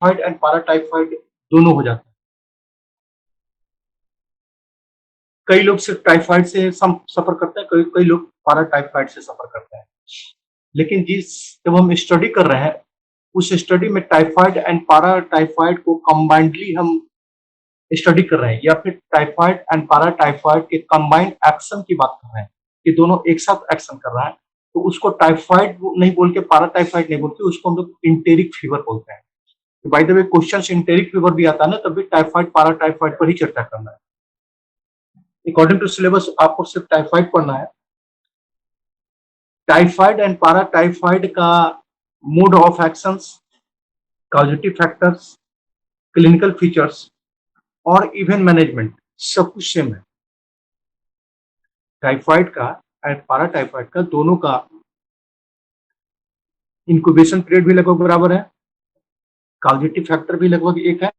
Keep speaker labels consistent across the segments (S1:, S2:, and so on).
S1: Typhoid and पाराटाइफाइड दोनों हो जाता है। कई लोग सिर्फ टाइफाइड से सफर करते हैं, कई लोग पाराटाइफाइड से सफर करते हैं। लेकिन जब हम स्टडी कर रहे हैं, उस स्टडी में टाइफाइड एंड पाराटाइफाइड को कंबाइंडली हम स्टडी कर रहे हैं, या फिर टाइफाइड एंड पाराटाइफाइड के कंबाइंड एक्शन की बात कर रहे हैं कि दोनों एक साथ एक्शन कर रहा है, तो उसको टाइफाइड नहीं बोल के, पाराटाइफाइड नहीं बोल के, उसको हम लोग इंटेरिक फीवर बोलते हैं। By the way question enteric fever भी आता है ना, तब भी टाइफाइड पाराटाइफाइड पर ही चर्चा करना है। अकॉर्डिंग टू सिलेबस आपको सिर्फ टाइफाइड पढ़ना है। टाइफाइड एंड पाराटाइफाइड का mode of actions, causative factors, clinical features और इवन मैनेजमेंट सब कुछ सेम है। टाइफाइड का एंड पाराटाइफाइड का दोनों का इंक्यूबेशन पीरियड भी लगभग बराबर है, कॉजेटिव फैक्टर भी लगभग एक है।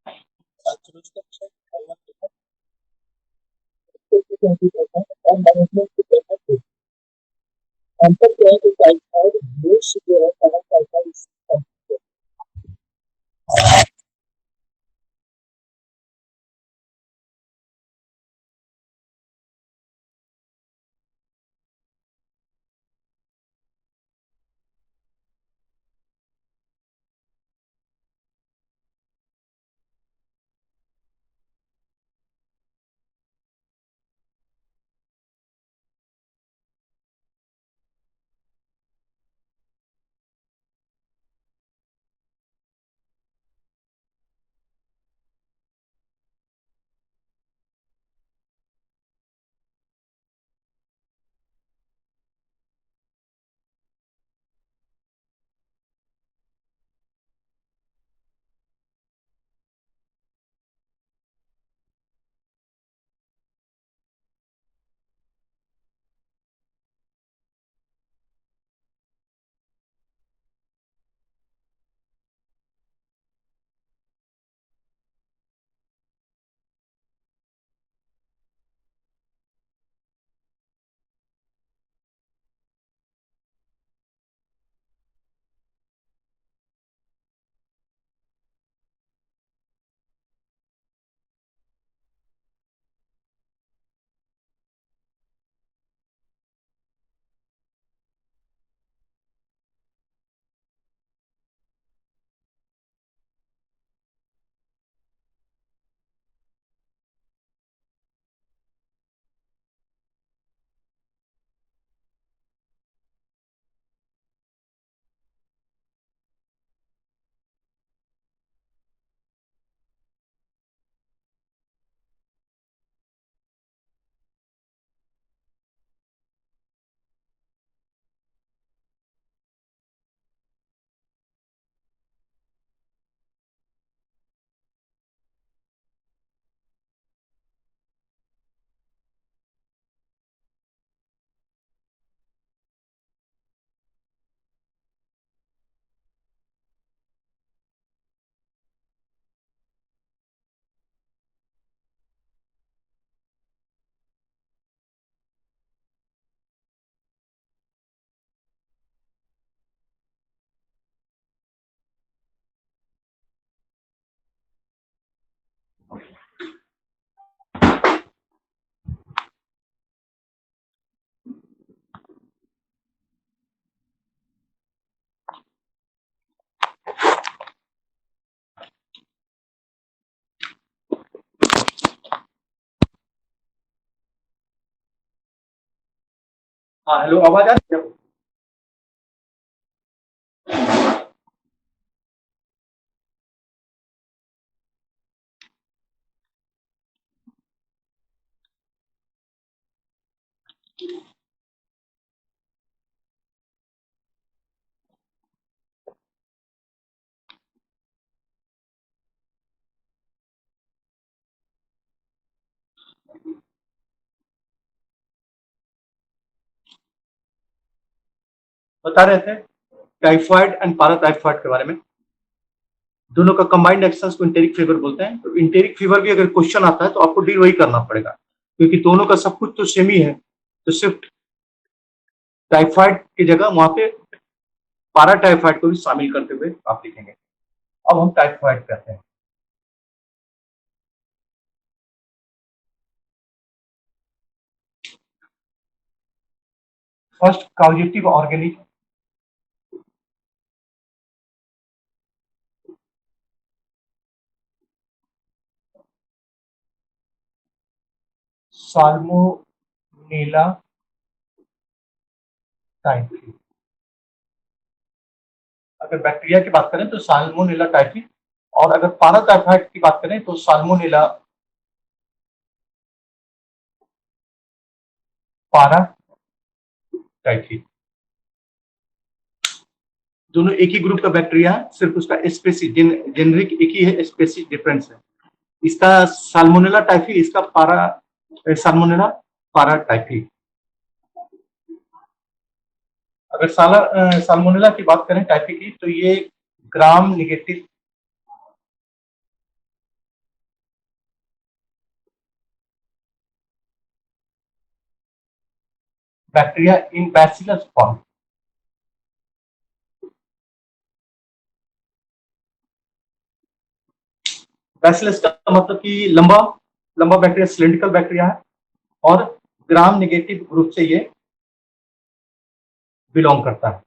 S1: और मैनेजमेंट अंतर क्या है कि टाइफाइड बेस जो है टाइफाइड हाँ हेलो, आवाज आ रही है? बता रहे थे टाइफाइड एंड पाराटाइफाइड के बारे में। दोनों का कंबाइंड एक्शंस को इंटेरिक फीवर बोलते हैं। तो इंटेरिक फीवर भी अगर क्वेश्चन आता है तो आपको डील वही करना पड़ेगा, क्योंकि दोनों का सब कुछ तो सेम ही है। तो सिर्फ टाइफाइड की जगह वहां पे पाराटाइफाइड को भी शामिल करते हुए आप लिखेंगे। अब हम टाइफाइड कहते हैं। First causative organism, salmonella typhi. अगर बैक्टीरिया की बात करें तो साल्मोनेला टाइफी, और अगर पाराटाइफाइड की बात करें तो साल्मोनेला पाराटाइफी। दोनों एक ही ग्रुप का बैक्टीरिया है, सिर्फ उसका स्पेसीज जेनरिक एक ही है, स्पेसीज डिफरेंस है। इसका साल्मोनेला टाइफी, इसका साल्मोनेला पाराटाइफी। अगर साल्मोनेला की बात करें टाइफी की, तो ये ग्राम निगेटिव बैक्टीरिया इन बैसिलस फॉर्म। बैसिलस का मतलब कि लंबा लंबा बैक्टीरिया, सिलिंड्रिकल बैक्टीरिया है, और ग्राम निगेटिव ग्रुप से ये बिलोंग करता है।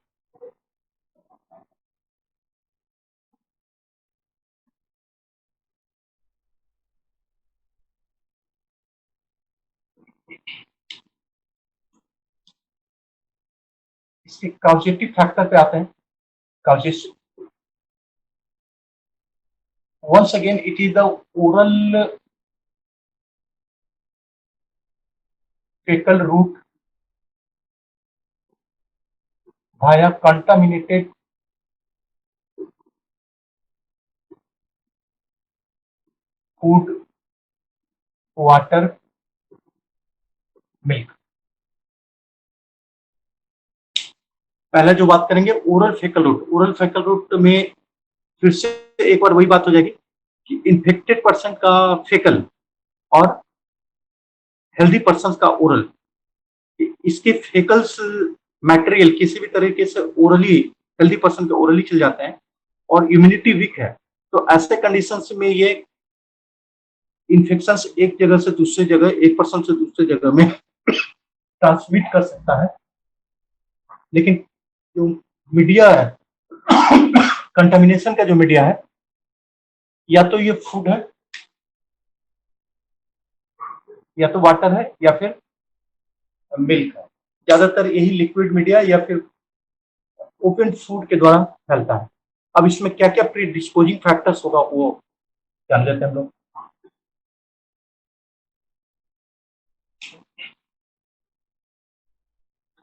S1: इसके कॉजेटिव फैक्टर पे आते हैं। Causes, once again it is the oral fecal route via contaminated food, water, milk। पहले जो बात करेंगे ओरल फेकल रूट। ओरल फेकल रूट में फिर से एक बार वही बात हो जाएगी कि इन्फेक्टेड पर्सन का फेकल और हेल्दी पर्सन का ओरल, इसके फेकल्स मटेरियल किसी भी तरीके से ओरली, हेल्दी पर्सन के ओरली चल जाते हैं, और इम्यूनिटी वीक है, तो ऐसे कंडीशंस में ये इन्फेक्शन एक जगह से दूसरी जगह, एक पर्सन से दूसरी जगह में ट्रांसमिट कर सकता है। लेकिन जो मीडिया है, कंटामिनेशन का जो मीडिया है, या तो ये फूड है, या तो वाटर है, या फिर मिल्क है। ज्यादातर यही लिक्विड मीडिया या फिर ओपन फूड के द्वारा फैलता है। अब इसमें क्या क्या प्री डिस्पोजिंग फैक्टर्स होगा वो जान लेते हैं हम लोग।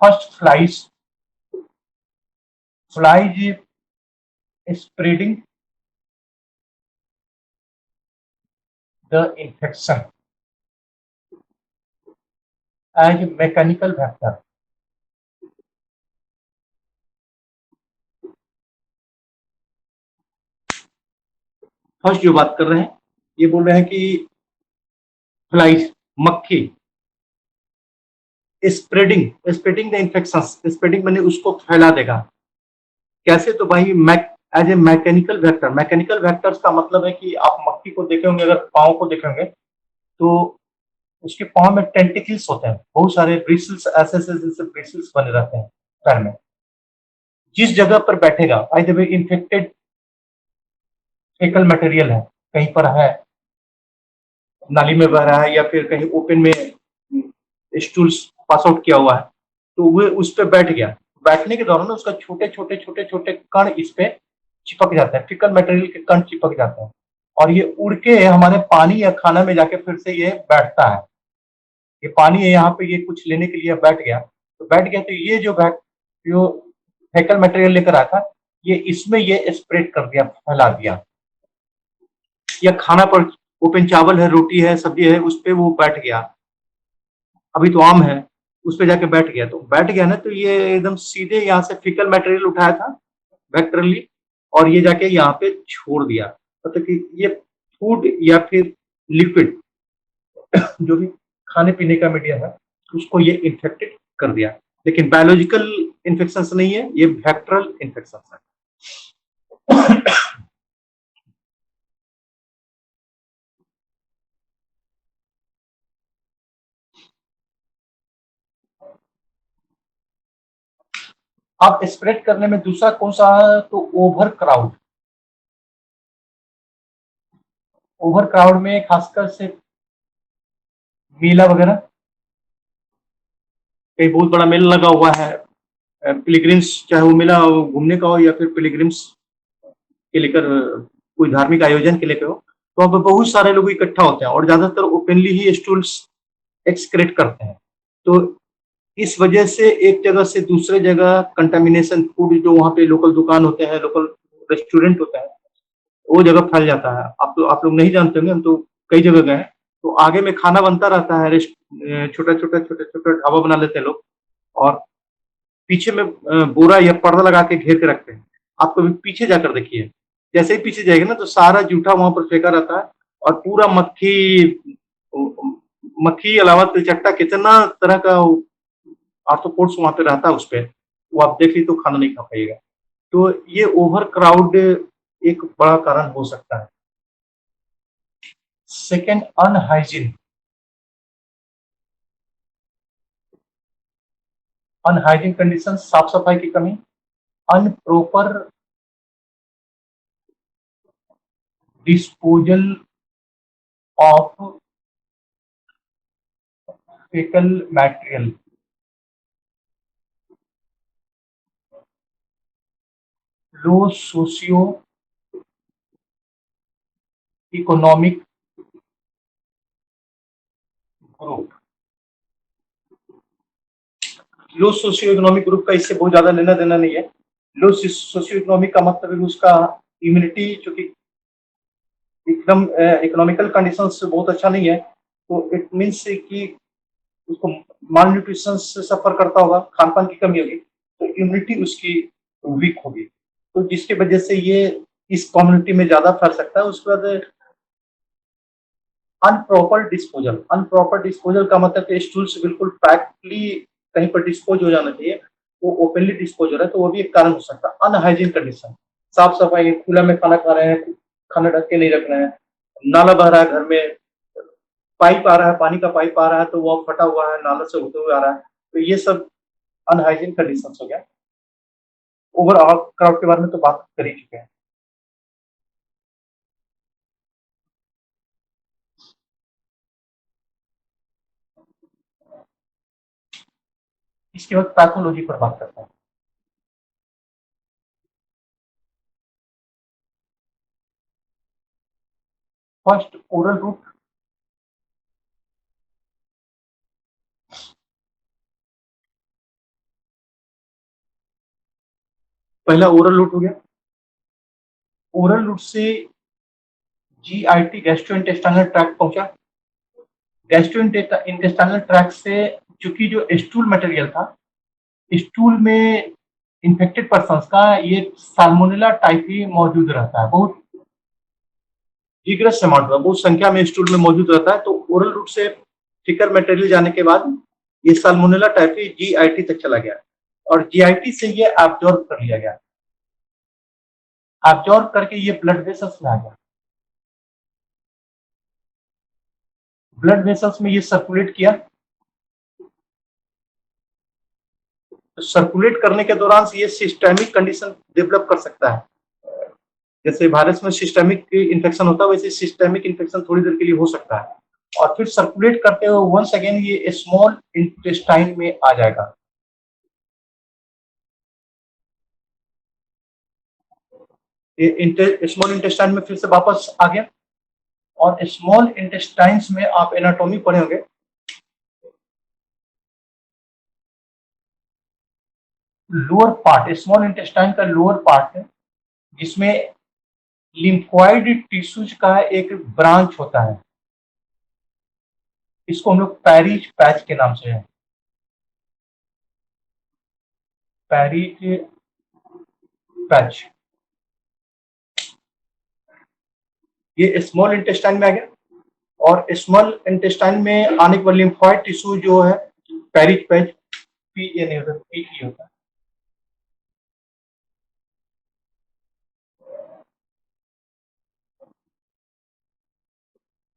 S1: First flies, flies spreading the infection as a mechanical vector। First जो बात कर रहे हैं, ये बोल रहे हैं कि फ्लाइज, मक्खी, स्प्रेडिंग द इन्फेक्शन। स्प्रेडिंग मैंने उसको फैला देगा। कैसे? तो भाई as a mechanical vector. Mechanical vectors का मतलब है कि आप मक्खी को देखे होंगे, अगर पाँव को देखेंगे तो उसके पाँव में टेंटिकल्स होते हैं, बहुत सारे ब्रिसल्स, ऐसे ऐसे जैसे ब्रिसल्स बने रहते हैं पैर में। जिस जगह पर बैठेगा, by the way infected faecal material है, कहीं पर है, नाली में बह रहा है, या फिर कहीं ओपन में स्टूल्स पास आउट किया हुआ है, तो वो उस पर बैठ गया। बैठने के दौरान उसका छोटे छोटे छोटे छोटे कण इस पे चिपक जाते हैं, फिकल मटेरियल के कण चिपक जाते हैं, और ये उड़ के हमारे पानी या खाना में जाके फिर से ये बैठता है। ये पानी है, यहाँ पे ये कुछ लेने के लिए बैठ गया, तो बैठ गया, तो ये जो फेकल मटेरियल लेकर आया था, ये इसमें ये स्प्रेड कर दिया, फैला दिया। या खाना पर ओपन चावल है, रोटी है, सब्जी है, उस पे वो बैठ गया, अभी तो आम है, उस पे जाके बैठ गया, तो बैठ गया ना, तो ये एकदम सीधे यहाँ से फिकल मटेरियल उठाया था वेक्टरली, और ये जाके यहाँ पे छोड़ दिया। मतलब कि ये फूड या फिर लिक्विड जो भी खाने पीने का मीडिया है, उसको ये इन्फेक्टेड कर दिया। लेकिन बायोलॉजिकल इन्फेक्शन नहीं है, ये वेक्टरल इन्फेक्शन है। अब स्प्रेड करने में दूसरा कौन सा है, तो ओवर क्राउड। ओवर क्राउड में खासकर से मेला वगैरह, कहीं बहुत बड़ा मेला लगा हुआ है, पिलग्रिम्स, चाहे वो मेला घूमने का हो या फिर पिलग्रिम्स के लेकर कोई धार्मिक आयोजन के लेकर हो, तो वहाँ पे बहुत सारे लोग इकट्ठा होते हैं और ज्यादातर ओपनली ही स्टूल्स एक्सक्रेट करते हैं। तो इस वजह से एक जगह से दूसरे जगह कंटामिनेशन, फूड जो वहाँ पे लोकल दुकान होते हैं, लोकल रेस्टोरेंट होता है, वो जगह फैल जाता है। आप लोग नहीं जानते होंगे, हम तो कई जगह गए हैं, तो आगे में खाना बनता रहता है, छोटा छोटा छोटा छोटा ढाबा बना लेते हैं लोग, और पीछे में बोरा या पर्दा लगा के घेर के रखते हैं। आप कभी पीछे जाकर देखिए, जैसे ही पीछे जाएगा ना तो सारा जूठा वहां पर फेंका रहता है, और पूरा मक्खी, मक्खी अलावा तिलचट्टा कितना तरह का आर्थ्रोपोड्स वहां पे रहता है उस पे, वो आप देख ली तो खाना नहीं खा पाइएगा। तो ये ओवर क्राउड एक बड़ा कारण हो सकता है। सेकेंड, अनहाइजीन। अनहाइजीन कंडीशन, साफ सफाई की कमी, unproper disposal of faecal material, low socio economic group. Low socio economic group का इससे बहुत ज्यादा लेना देना नहीं है। लो सोशियो इकोनॉमिक का मतलब है उसका इम्यूनिटी चूंकि एकदम इकोनॉमिकल कंडीशन से बहुत अच्छा नहीं है, तो इट मीन्स कि उसको माल न्यूट्रिशन से सफर करता होगा, खान पान की कमी होगी, तो इम्यूनिटी उसकी वीक होगी, तो जिसकी वजह से ये इस कम्युनिटी में ज्यादा फैल सकता है। उसके बाद अनप्रॉपर डिस्पोजल। अनप्रॉपर डिस्पोजल का मतलब कि स्टूल से बिल्कुल पैक्टली कहीं पर डिस्पोज हो जाना चाहिए, वो ओपनली डिस्पोज हो रहा है, तो वो भी एक कारण हो सकता है। अनहाइजीन कंडीशन, साफ सफाई, खुला में खाना खा रहे हैं, खाना ढक के नहीं रख रहे हैं, नाला बह रहा है घर में, पाइप आ रहा है, पानी का पाइप आ रहा है तो वो फटा हुआ है, नाला से होते हुए आ रहा है, तो ये सब अनहाइजीन कंडीशन हो गया। ओवरऑल क्राउड के बारे में तो बात कर ही चुके हैं। इसके बाद पैथोलॉजी पर बात करते हैं। First, oral route. पहला ओरल रूट हो गया। ओरल रूट से जीआईटी, गैस्ट्रो इंटेस्टाइनल ट्रैक्ट पहुंचा। गैस्ट्रो इंटेस्टाइनल ट्रैक्ट से चूंकि जो स्टूल मटेरियल था, स्टूल में इन्फेक्टेड पर्सन का ये साल्मोनेला टाइफी मौजूद रहता है, बहुत जिग्रस अमाउंट में, बहुत संख्या में स्टूल में मौजूद रहता है, तो ओरल रूट से थिकर मटेरियल जाने के बाद ये साल्मोनेला टाइफी जीआईटी तक चला गया, और जीआईटी से ये एब्जॉर्ब कर लिया गया, एब्जॉर्ब करके ये ब्लड वेसल्स में आ गया। ब्लड वेसल्स में ये सर्कुलेट किया, तो सर्कुलेट करने के दौरान ये सिस्टेमिक कंडीशन डेवलप कर सकता है। जैसे वायरस में सिस्टेमिक इन्फेक्शन होता है, वैसे सिस्टेमिक इन्फेक्शन थोड़ी देर के लिए हो सकता है, और फिर सर्कुलेट करते हुए वंस अगेन ये स्मॉल इंटेस्टाइन में आ जाएगा। ये स्मॉल इंटेस्टाइन में फिर से वापस आ गया, और स्मॉल इंटेस्टाइन्स में आप एनाटॉमी पढ़े होंगे, लोअर पार्ट, स्मॉल इंटेस्टाइन का लोअर पार्ट है, जिसमें लिम्फोइड टिश्यूज का एक ब्रांच होता है, इसको हम लोग पैरिज पैच के नाम से है, पैरिज पैच। ये स्मॉल इंटेस्टाइन में आ गया, और स्मॉल इंटेस्टाइन में आने के बाद लिम्फोइड टिश्यू जो है, पैरिज पैच, पी ए नहीं होता, पी ई होता है,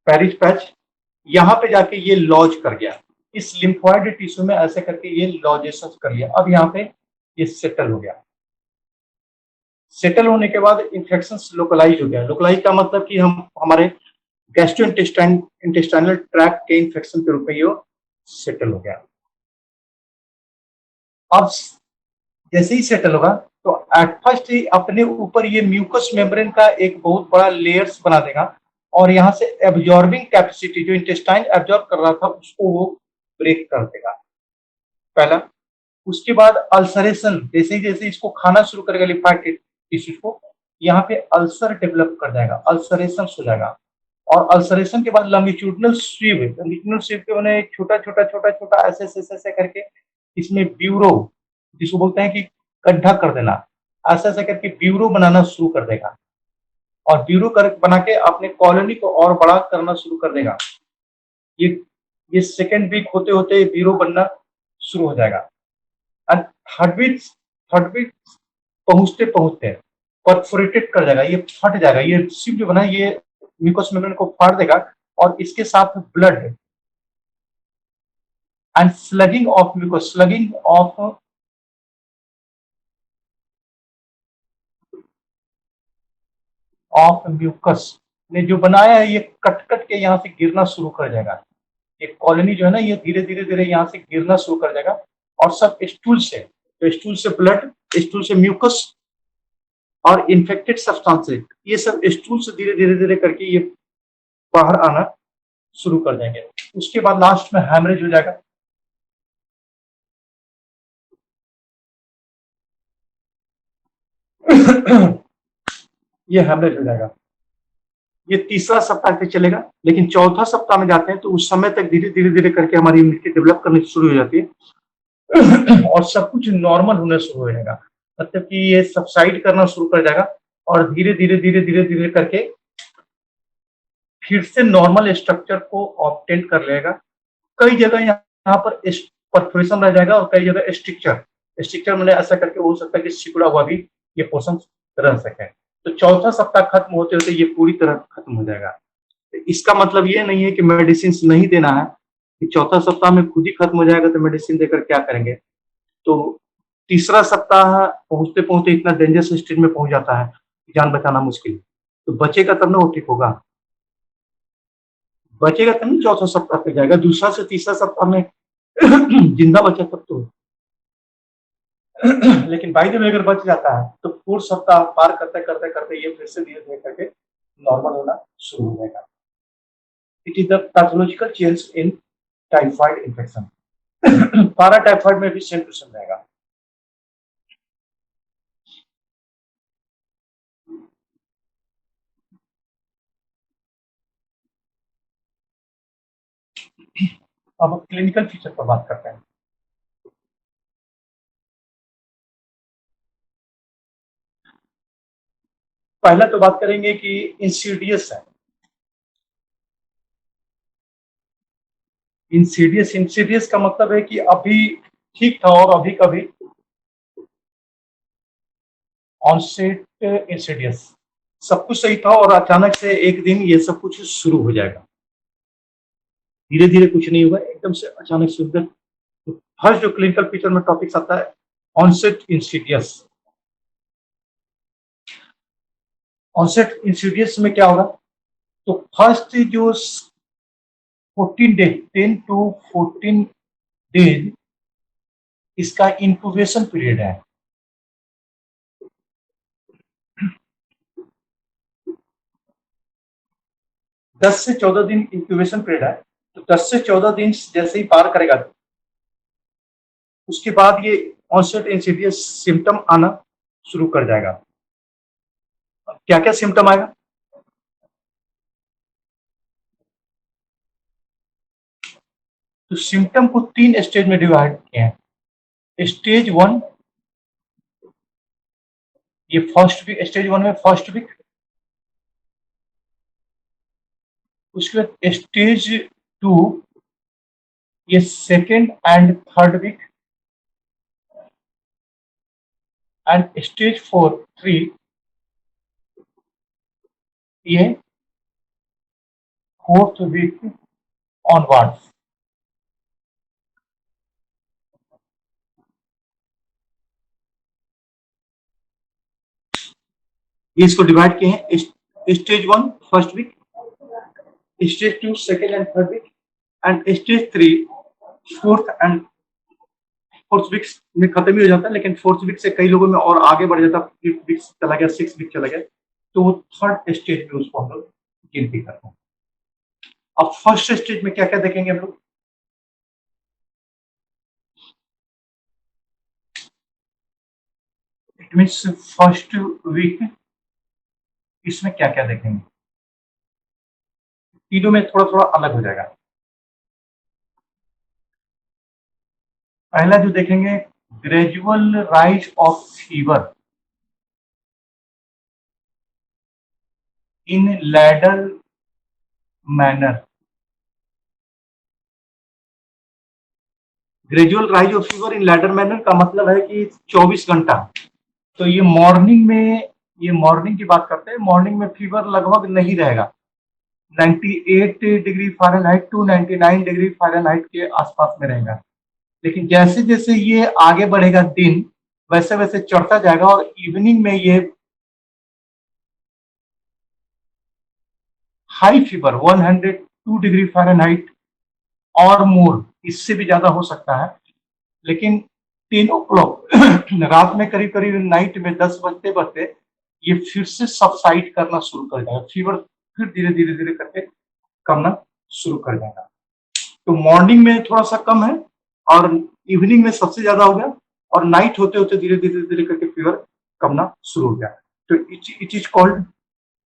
S1: पैरिज पैच, यहाँ पे जाके ये लॉज कर गया, इस लिम्फोइड टिश्यू में ऐसे करके ये लॉजेशन कर लिया। अब यहाँ पे ये सेटल हो गया। सेटल होने के बाद इन्फेक्शन लोकलाइज हो गया। लोकलाइज का मतलब कि हम हमारे गैस्ट्रो इंटेस्टाइनल ट्रैक्ट के इन्फेक्शन के रूप में ये सेटल हो गया। अब जैसे ही सेटल होगा तो एट फर्स्ट ही अपने ऊपर ये म्यूकस मेम्ब्रेन का एक बहुत बड़ा लेयर्स बना देगा और यहाँ से एब्जॉर्बिंग कैपेसिटी जो इंटेस्टाइन एब्जॉर्ब कर रहा था उसको वो ब्रेक कर देगा, पहला। उसके बाद अल्सरेशन, जैसे जैसे इसको खाना शुरू करेगा लिम्फेटिक टिश्यूज को, यहाँ पे अल्सर डेवलप कर जाएगा, अल्सरेशन हो जाएगा। और अल्सरेशन के बाद लॉन्गिट्यूडिनल स्वीव, लॉन्गिट्यूडिनल स्वीव के मैंने छोटा छोटा छोटा छोटा ऐसे ऐसे ऐसे करके इसमें ब्यूरो, जिसको बोलते हैं कि गड्ढा कर देना, ऐसा ऐसा करके ब्यूरो बनाना शुरू कर देगा। और ब्यूरो कर बना के अपने कॉलोनी को और बड़ा करना शुरू कर देगा। ये ये सेकेंड वीक होते होते ब्यूरो बनना शुरू हो जाएगा। एंड थर्ड वीक पहुंचते पहुंचते परफोरेटेड कर जाएगा, ये फट जाएगा, ये सिप जो बना ये म्यूकस मेम्ब्रेन को फाड़ देगा और इसके साथ blood and sloughing of mucus, sloughing of mucus ने जो बनाया है ये कट कट के यहाँ से गिरना शुरू कर जाएगा। ये कॉलोनी जो है ना ये धीरे धीरे धीरे यहाँ से गिरना शुरू कर जाएगा और सब स्टूल से, तो स्टूल से ब्लड, स्टूल से म्यूकस और इन्फेक्टेड सब्सटेंसेस, ये सब स्टूल से धीरे धीरे धीरे करके ये बाहर आना शुरू कर देंगे। उसके बाद लास्ट में हैमरेज हो जाएगा। ये हैमरेज हो जाएगा। ये तीसरा सप्ताह तक चलेगा, लेकिन चौथा सप्ताह में जाते हैं तो उस समय तक धीरे धीरे धीरे करके हमारी इम्यूनिटी डेवलप करनी शुरू हो जाती है और सब कुछ नॉर्मल होना शुरू हो जाएगा, मतलब कि ये सबसाइड करना शुरू कर जाएगा और धीरे धीरे धीरे धीरे धीरे करके फिर से नॉर्मल स्ट्रक्चर को ऑब्टेन कर लेगा। कई जगह यहाँ पर परफोरेशन रह जाएगा और कई जगह स्ट्रक्चर, स्ट्रक्चर मैंने ऐसा करके हो सकता है कि सिकुड़ा हुआ भी ये पोर्शन रह सके। तो चौथा सप्ताह खत्म होते होते ये पूरी तरह खत्म हो जाएगा। तो इसका मतलब ये नहीं है कि मेडिसिन नहीं देना है, कि चौथा सप्ताह में खुद ही खत्म हो जाएगा तो मेडिसिन देकर क्या करेंगे। तो तीसरा सप्ताह पहुंचते पहुंचते इतना डेंजरस स्टेज में पहुंच जाता है, जान बचाना मुश्किल, तो बचेगा तब ना वो ठीक होगा, बचेगा तब नहीं चौथा सप्ताह पे जाएगा, दूसरा से तीसरा सप्ताह में जिंदा बचा तब तो। लेकिन बाई द वे अगर बच जाता है तो पूर्ण सप्ताह पार करते करते करते ये फिर से धीरे धीरे करके नॉर्मल होना शुरू हो जाएगा। It is the pathological change in typhoid infection. पारा टाइफाइड में भी सेम टू सेम रहेगा। अब क्लिनिकल फीचर पर बात करते हैं। पहला तो बात करेंगे कि इंसीडियस है। इंसीडियस, इंसीडियस का मतलब है कि अभी ठीक था और अभी कभी ऑनसेट इंसीडियस, सब कुछ सही था और अचानक से एक दिन ये सब कुछ शुरू हो जाएगा। धीरे धीरे कुछ नहीं होगा, एकदम से अचानक से उधर। तो फर्स्ट जो क्लिनिकल पिक्चर में टॉपिक्स आता है ऑनसेट इंसीडियस। ऑनसेट इंसीडियस में क्या होगा, तो फर्स्ट जो 14 डेज, 10 टू 14 डेज इसका इंक्यूबेशन पीरियड है। दस से 14 दिन इंक्यूबेशन पीरियड है। तो 10 से 14 दिन जैसे ही पार करेगा उसके बाद ये ऑनसेट इंसीडियस सिम्टम आना शुरू कर जाएगा। क्या क्या सिम्टम आएगा, तो सिम्टम को 3 स्टेज में डिवाइड किए हैं। स्टेज 1, ये फर्स्ट वीक, स्टेज 1 में फर्स्ट वीक। उसके बाद स्टेज 2 ये second and third week. And stage 4, 3 ये फोर्थ वीक ऑनवर्ड्स। ये इसको डिवाइड किए हैं, stage 1 first week, stage 2 second and third week, and stage 3 fourth week में खत्म ही हो जाता है, लेकिन फोर्थ वीक से कई लोगों में और आगे बढ़ जाता है, फिफ्थ वीक चला गया, सिक्स वीक चला गया, तो वो थर्ड स्टेज में उसको हम लोग गिनती करते हैं। अब फर्स्ट स्टेज में क्या क्या देखेंगे हम लोग? इट मीन्स फर्स्ट वीक, इसमें क्या क्या देखेंगे? तीनों में थोड़ा थोड़ा अलग हो जाएगा। पहला जो देखेंगे, gradual rise of fever in ladder manner. Gradual rise of fever in ladder manner का मतलब है कि 24 घंटा। तो ये मॉर्निंग में, ये मॉर्निंग की बात करते हैं, मॉर्निंग में फीवर लगभग नहीं रहेगा, 98 degree Fahrenheit to 99 degree Fahrenheit के आसपास में रहेगा। लेकिन जैसे जैसे ये आगे बढ़ेगा दिन, वैसे वैसे चढ़ता जाएगा, और इवनिंग में ये हाई फीवर 102 डिग्री फ़ारेनहाइट और मोर, इससे भी ज्यादा हो सकता है। लेकिन 10 o'clock रात में करीब करीब नाइट में 10 बजते बजते ये फिर से सबसाइड करना शुरू कर जाएगा, फीवर फिर धीरे धीरे धीरे करके कमना शुरू कर जाएगा। तो मॉर्निंग में थोड़ा सा कम है, और इवनिंग में सबसे ज्यादा हो गया, और नाइट होते होते धीरे धीरे धीरे करके फीवर कमना शुरू हो गया। तो it is called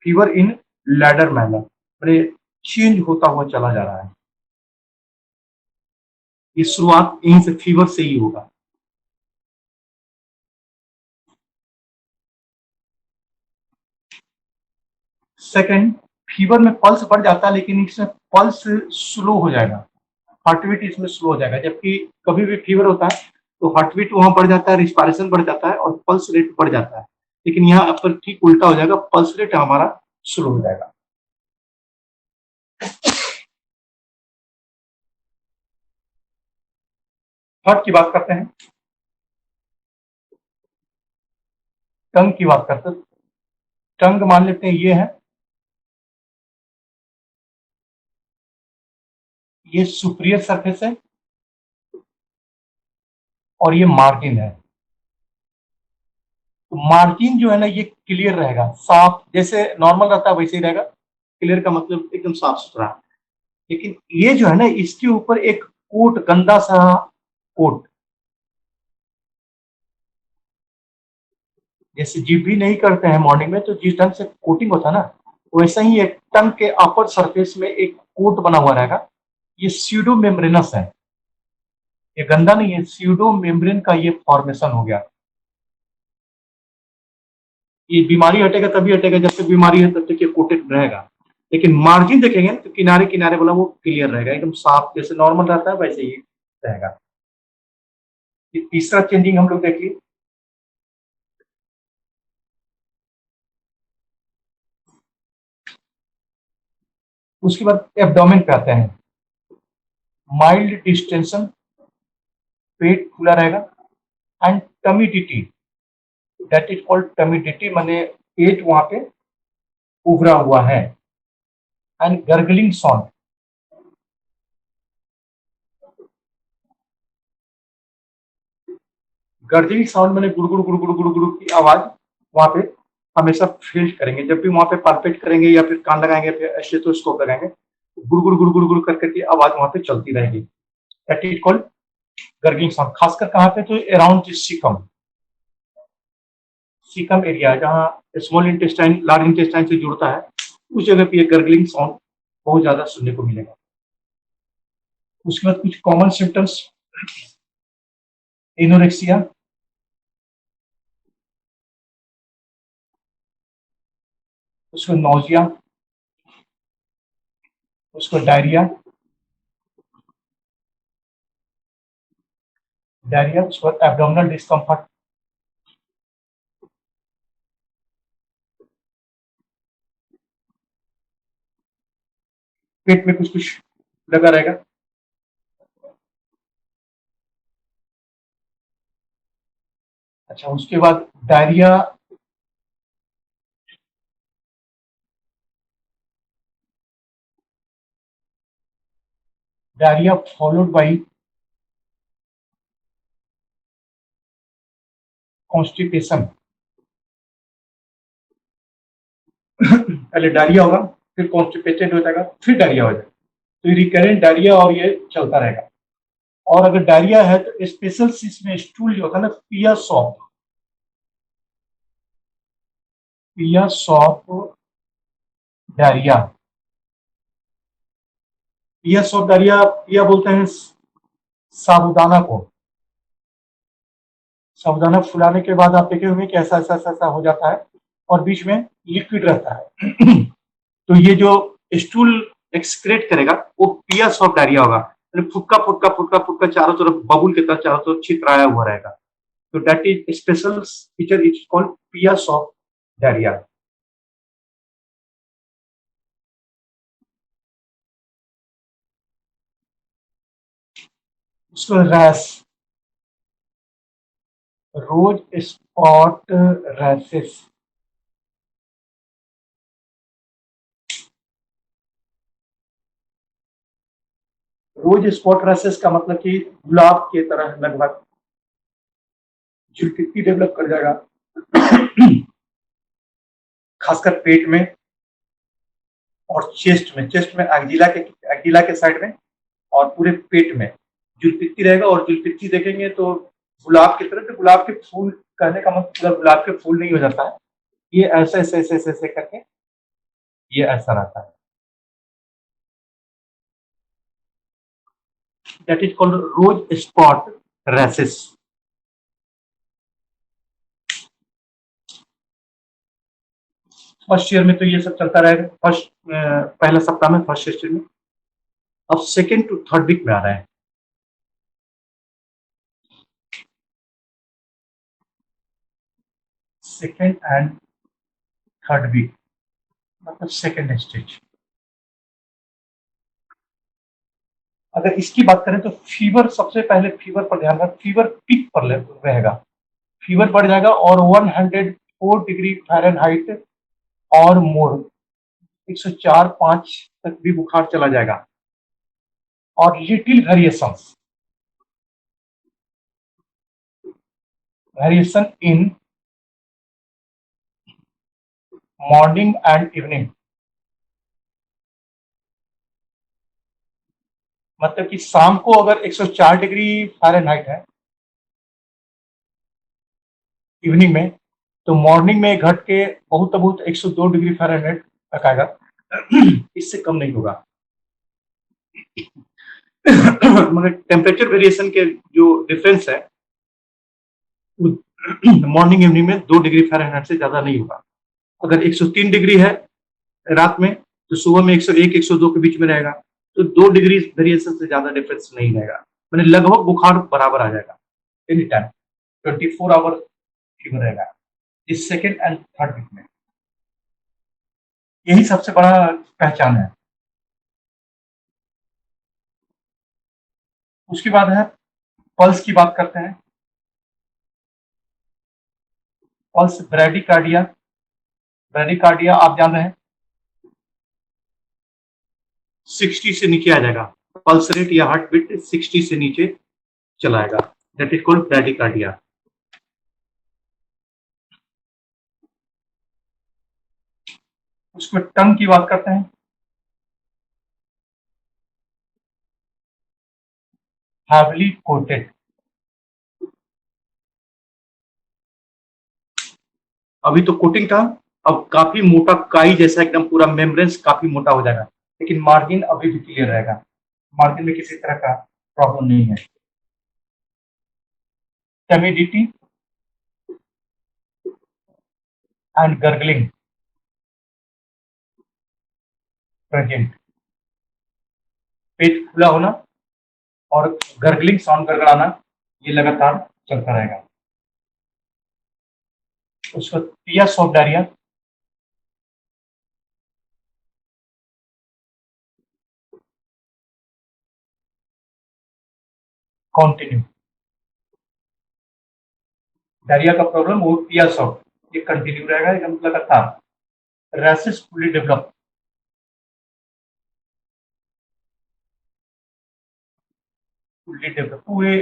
S1: fever in ladder manner, मैंने चेंज होता हुआ चला जा रहा है। ये शुरुआत यहीं से फीवर से ही होगा। सेकंड, फीवर में पल्स बढ़ जाता है, लेकिन इसमें पल्स स्लो हो जाएगा, हार्टबीट इसमें स्लो हो जाएगा। जबकि कभी भी फीवर होता है तो हार्टबीट वहां बढ़ जाता है, रिस्पायरेशन बढ़ जाता है, और पल्स रेट बढ़ जाता है। लेकिन यहाँ पर ठीक उल्टा हो जाएगा, पल्स रेट हमारा स्लो हो जाएगा। थर्ड की बात करते हैं, टंग की बात करते हैं। टंग मान लेते हैं ये है, ये सुपीरियर सरफेस है, और ये मार्जिन है। तो मार्जिन जो है ना, ये क्लियर रहेगा, साफ, जैसे नॉर्मल रहता है वैसे ही रहेगा। क्लियर का मतलब एकदम साफ सुथरा। लेकिन ये जो है ना, इसके ऊपर एक कोट, गंदा सा कोट, जैसे जीभ भी नहीं करते हैं मॉर्निंग में, तो जिस ढंग से कोटिंग होता है ना, वैसा ही एक टंग के अपर सरफेस में एक कोट बना हुआ रहेगा। ये स्यूडो मेम्ब्रेनस है, ये गंदा नहीं है, स्यूडो मेम्ब्रेन का ये फॉर्मेशन हो गया। ये बीमारी हटेगा तभी हटेगा, जब तक बीमारी है तब तक ये कोटेड रहेगा। लेकिन मार्जिन देखेंगे तो किनारे किनारे वाला वो क्लियर रहेगा, एकदम साफ, जैसे नॉर्मल रहता है वैसे ही रहेगा। ये तीसरा चेंजिंग हम लोग देखिए। उसके बाद एब्डोमेन पे आते हैं। माइल्ड डिस्टेंशन, पेट खुला रहेगा, एंड टमिडिटी, दैट इज कॉल्ड टमिडिटी, माने पेट वहां पे उभरा हुआ है, and gargling sound. Gargling sound मैंने गुड़गुड़ गुड़गुड़ गुड़गुड़ की आवाज वहां पे हमेशा फील करेंगे, जब भी वहां पे पालपेट करेंगे या फिर कान लगाएंगे, फिर स्टेथोस्कोप लगाएंगे, गुड़गुड़ गुड़गुड़ गुड़ करके आवाज वहां पे चलती रहेगी। That is called gargling sound. खासकर कहाँ पे, तो अराउंड सीकम, सीकम एरिया जहाँ स्मॉल इंटेस्टाइन लार्ज इंटेस्टाइन से जुड़ता है, उस जगह पे ये गर्गलिंग साउंड बहुत ज्यादा सुनने को मिलेगा। उसके बाद कुछ कॉमन सिम्टम्स, एनोरेक्सिया, उसको नोजिया, उसको डायरिया, डायरिया, उसके बाद एब्डोमिनल डिस्कम्फर्ट, पेट में कुछ कुछ लगा रहेगा। अच्छा, उसके बाद diarrhoea diarrhoea followed by constipation. पहले डायरिया होगा, फिर कॉन्स्टिपेटेड हो जाएगा, फिर डायरिया हो जाएगा। तो रिकरेंट डायरिया और ये चलता रहेगा। और अगर डायरिया है तो स्पेशल इसमें स्टूल जो होता है ना, पिया सॉप डायरिया। पिया सॉप डायरिया, पिया बोलते हैं साबूदाना को। साबूदाना फुलाने के बाद आप देखे होंगे कि ऐसा ऐसा ऐसा ऐसा हो जाता है और बीच में लिक्विड रहता है। तो ये जो स्टूल एक्सक्रेट करेगा वो पिया सॉफ्ट डायरिया होगा, मतलब फुटका फुटका फुटका फुटका चारों तरफ बबुल की तरह चारों तरफ छितराया हुआ रहेगा। तो that is special feature is called पिया सॉफ्ट डायरिया। उसको रैश, रोज स्पॉट रैसेस। रोज स्पॉट रैसेस का मतलब कि गुलाब की तरह लगभग झुलपिट्टी डेवलप कर जाएगा, खासकर पेट में और चेस्ट में एक्जिला के साइड में और पूरे पेट में जुलपिट्टी रहेगा। और जुलपिट्टी देखेंगे तो गुलाब की तरह, तो गुलाब के फूल कहने का मतलब पूरा गुलाब के फूल नहीं हो जाता है, ये ऐसे ऐसे ऐसे ऐसे ऐसे करके ये ऐसा रहता है। That is called rose spot rashes. First year में तो ये सब चलता रहेगा, पहला सप्ताह में फर्स्ट ईयर में। अब सेकेंड टू थर्ड वीक में आ रहा है। सेकेंड एंड थर्ड वीक मतलब सेकेंड स्टेज। अगर इसकी बात करें तो फीवर, सबसे पहले फीवर पर ध्यान रखें, फीवर पीक पर रहेगा, फीवर बढ़ जाएगा और 104 डिग्री फ़ारेनहाइट और मोर, 104-5 तक भी बुखार चला जाएगा। और little variation in morning and evening, मतलब कि शाम को अगर 104 डिग्री फ़ारेनहाइट है इवनिंग में, तो मॉर्निंग में घट के बहुत बहुत 102 डिग्री फ़ारेनहाइट तक आएगा। इससे कम नहीं होगा। मगर टेम्परेचर वेरिएशन के जो डिफरेंस है मॉर्निंग इवनिंग में 2 डिग्री फ़ारेनहाइट से ज्यादा नहीं होगा। अगर 103 डिग्री है रात में, तो सुबह में 101 102 के बीच में रहेगा, तो 2 डिग्री वेरिएशन से ज्यादा डिफरेंस नहीं रहेगा, मैंने लगभग बुखार बराबर आ जाएगा एनी टाइम। 24 आवर फीवर रहेगा इस सेकेंड एंड थर्ड वीक में। यही सबसे बड़ा पहचान है। उसके बाद है पल्स की बात करते हैं। पल्स ब्रैडिकार्डिया, ब्रैडिकार्डिया आप जान रहे हैं 60 से नीचे आ जाएगा, पल्स रेट या हार्ट बीट 60 से नीचे चलाएगा, दैट इज कॉल्ड ब्रैडिकार्डिया। उसमें टंग की बात करते हैं, हैवली कोटेड। अभी तो कोटिंग था, अब काफी मोटा काई जैसा एकदम पूरा मेम्ब्रेन्स काफी मोटा हो जाएगा, लेकिन मार्जिन अभी भी क्लियर रहेगा, मार्जिन में किसी तरह का प्रॉब्लम नहीं है। टेमिडिटी एंड गर्गलिंग प्रेजेंट, पेट खुला होना और गर्गलिंग साउंड गड़गड़ाना ये लगातार चलता रहेगा। उसको पिया सॉफ्ट डायरिया, कॉन्टिन्यू, डायरिया का प्रॉब्लम वो पिया सॉफ्ट ये कंटिन्यू रहेगा एकदम लगातार। Rashes fully develop, fully develop, पूरे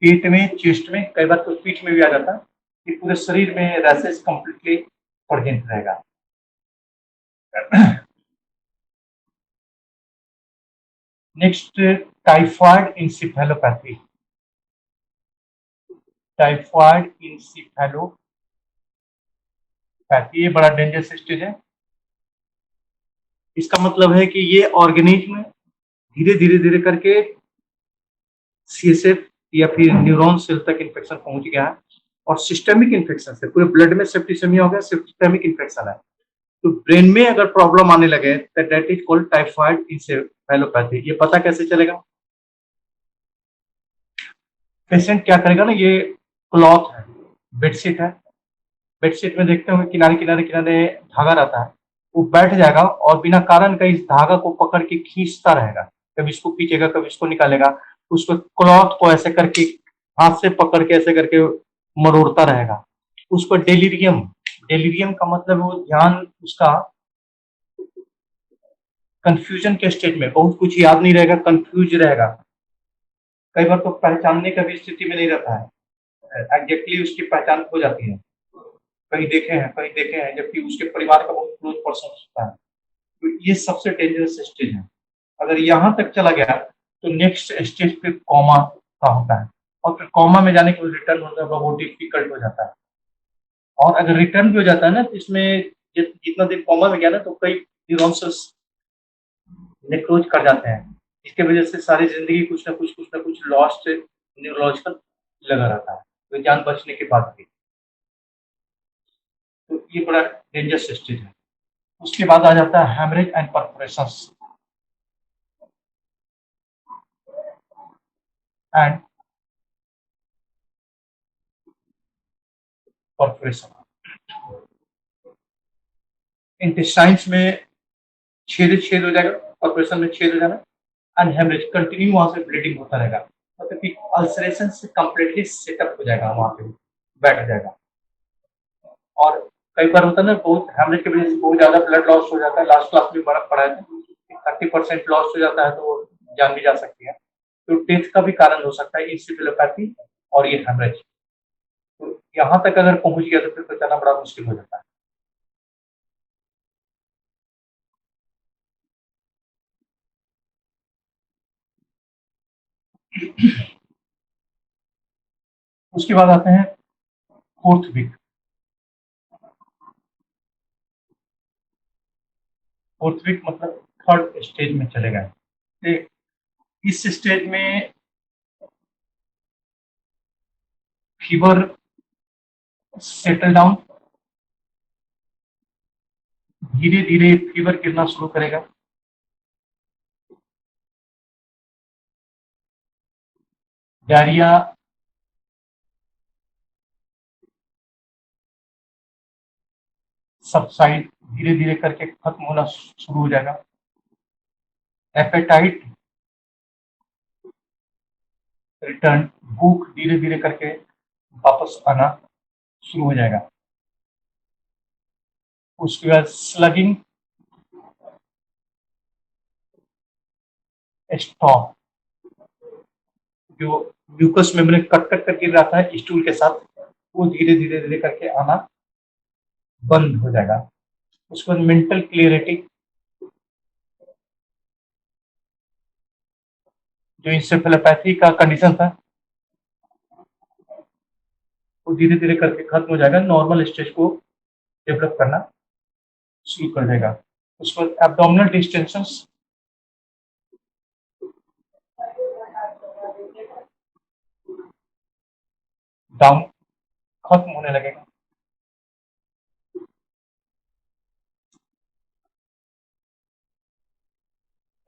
S1: पेट में, चेस्ट में, कई बार तो पीठ में भी आ जाता है, कि पूरे शरीर में रैसेस कंप्लीटली प्रेजेंट रहेगा। Next, typhoid encephalopathy. Typhoid encephalopathy ये बड़ा डेंजरस स्टेज है। इसका मतलब है कि ये ऑर्गेनिज्म धीरे धीरे धीरे करके सीएसएफ या फिर न्यूरॉन सेल तक इन्फेक्शन पहुंच गया है, और सिस्टेमिक इन्फेक्शन से पूरे ब्लड में सेप्टिसेमिया हो गया, सिस्टेमिक इन्फेक्शन है। तो ब्रेन में अगर प्रॉब्लम आने लगे तो that is called typhoid encephalopathy. ये पता कैसे चलेगा? पेशेंट क्या करेगा ना, ये क्लॉथ है, बेडशीट है, बेडशीट में देखते होंगे किनारे किनारे किनारे धागा रहता है, वो बैठ जाएगा और बिना कारण का इस धागा को पकड़ के खींचता रहेगा, कभी इसको खींचेगा कभी इसको निकालेगा, उसको क्लॉथ को ऐसे करके हाथ से पकड़ के ऐसे करके मरोड़ता रहेगा। उसको डेलीरियम, डेलीरियम का मतलब वो ध्यान उसका कंफ्यूजन के स्टेट में, बहुत कुछ याद नहीं रहेगा, कंफ्यूज रहेगा, कई बार तो पहचानने का भी स्थिति में नहीं रहता है, एग्जैक्टली उसकी पहचान हो जाती है, कहीं देखे हैं कहीं देखे हैं, जबकि उसके परिवार का बहुत क्लोज पर्सन होता है। तो ये सबसे डेंजरस स्टेज है। अगर यहाँ तक चला गया तो नेक्स्ट स्टेज पे कॉमा का होता है, और फिर कॉमा में जाने के बाद रिटर्न होता है वो डिफिकल्ट हो जाता है। और अगर रिटर्न भी हो जाता है ना, तो इसमें जितना दिन कॉमा में गया ना, तो कई न्यूरॉन्स नेक्रोज कर जाते हैं, इसके वजह से सारी जिंदगी कुछ ना कुछ लॉस्ट न्यूरोलॉजिकल लगा रहता है, तो जान बचने के बाद भी। तो ये बड़ा डेंजरस स्टेज है। उसके बाद आ जाता है haemorrhage and perforations and perforation. Intestines में छेद छेद हो जाएगा, परफोरेशन में छेद हो जाना, एंड हेमरेज कंटिन्यू वहां से ब्लीडिंग होता रहेगा, मतलब कि अल्सरेशन से कंप्लीटली सेटअप हो जाएगा, वहां पे बैठ जाएगा। और कई बार होता है ना, बहुत हेमरेज की वजह से बहुत ज्यादा ब्लड लॉस हो जाता है, लास्ट क्लास में बर्फ पड़ा है, 30% लॉस हो जाता है, तो जान भी जा सकती है, तो डेथ का भी कारण हो सकता है इंसेफेलोपैथी और ये हेमरेज। तो यहाँ तक अगर पहुंच गया तो फिर बचाना बड़ा मुश्किल हो जाता है। उसके बाद आते हैं फोर्थ वीक। फोर्थ वीक मतलब थर्ड स्टेज में चले गए। इस स्टेज में फीवर सेटल डाउन, धीरे धीरे फीवर गिरना शुरू करेगा, डायरिया सबसाइड धीरे धीरे करके खत्म होना शुरू हो जाएगा, एपेटाइट रिटर्न, भूख धीरे धीरे करके वापस आना शुरू हो जाएगा। उसके बाद स्लगिंग स्टॉप, जो म्यूकस मेम्ब्रेन कट कट कर गिर रहा था स्टूल के साथ, वो धीरे धीरे धीरे करके आना बंद हो जाएगा। उसके बाद मेंटल क्लियरिटी, जो इंसेफेलोपैथी का कंडीशन था वो धीरे धीरे करके खत्म हो जाएगा, नॉर्मल स्टेज को डेवलप करना शुरू कर देगा। उसके बाद एब्डोमिनल डिस्टेंशन डाउन, खत्म होने लगेगा।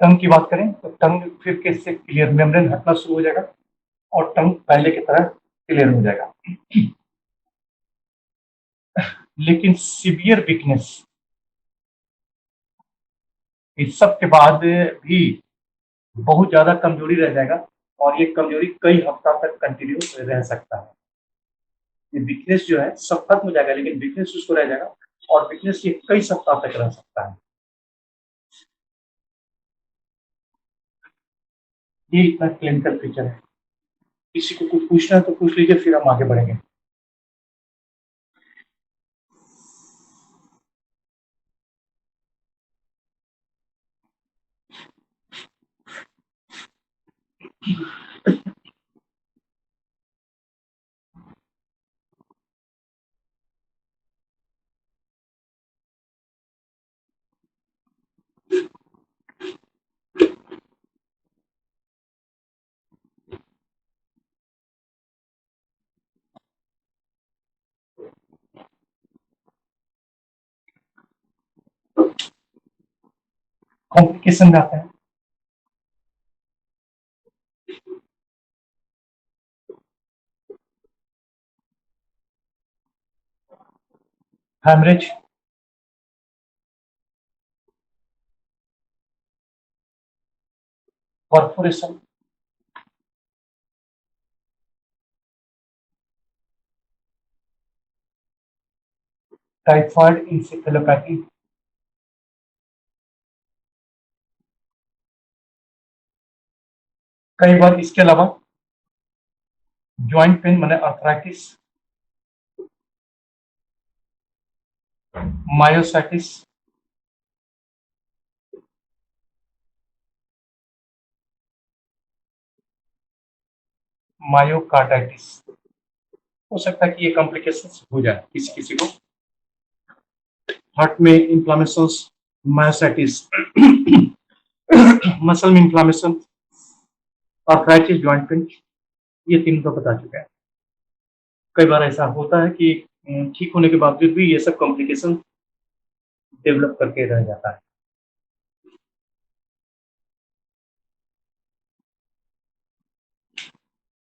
S1: टंग की बात करें तो टंग फिर कैसे क्लियर, मेम्ब्रेन हटना शुरू हो जाएगा और टंग पहले की तरह क्लियर हो जाएगा। लेकिन सीवियर वीकनेस, इस सब के बाद भी बहुत ज्यादा कमजोरी रह जाएगा, और ये कमजोरी कई हफ्ता तक कंटिन्यू रह सकता है। ये वीकनेस जो है सब खत्म हो जाएगा, लेकिन वीकनेस उसको रह जाएगा, और वीकनेस ये कई सप्ताह तक रह सकता है। ये इतना क्लिनिकल फीचर है। किसी को कुछ पूछना है तो पूछ लीजिए, फिर हम आगे बढ़ेंगे। कॉम्प्लिकेशन में आते हैं। हेमरेज, परफोरेशन, टाइफाइड इंसेफेलोपैथी, कई बार इसके अलावा ज्वाइंट पेन माने अर्थराइटिस, मायोसाइटिस, मायोकार्डाइटिस। हो सकता है कि ये कॉम्प्लिकेशन हो जाए किसी किसी को। हार्ट में इंफ्लामेशन, मायोसाइटिस, मसल में इंफ्लामेशन, आर्थराइटिस, जॉइंट पेन, ये तीन तो बता चुके हैं। कई बार ऐसा होता है कि ठीक होने के बावजूद भी ये सब कॉम्प्लिकेशन डेवलप करके रह जाता है।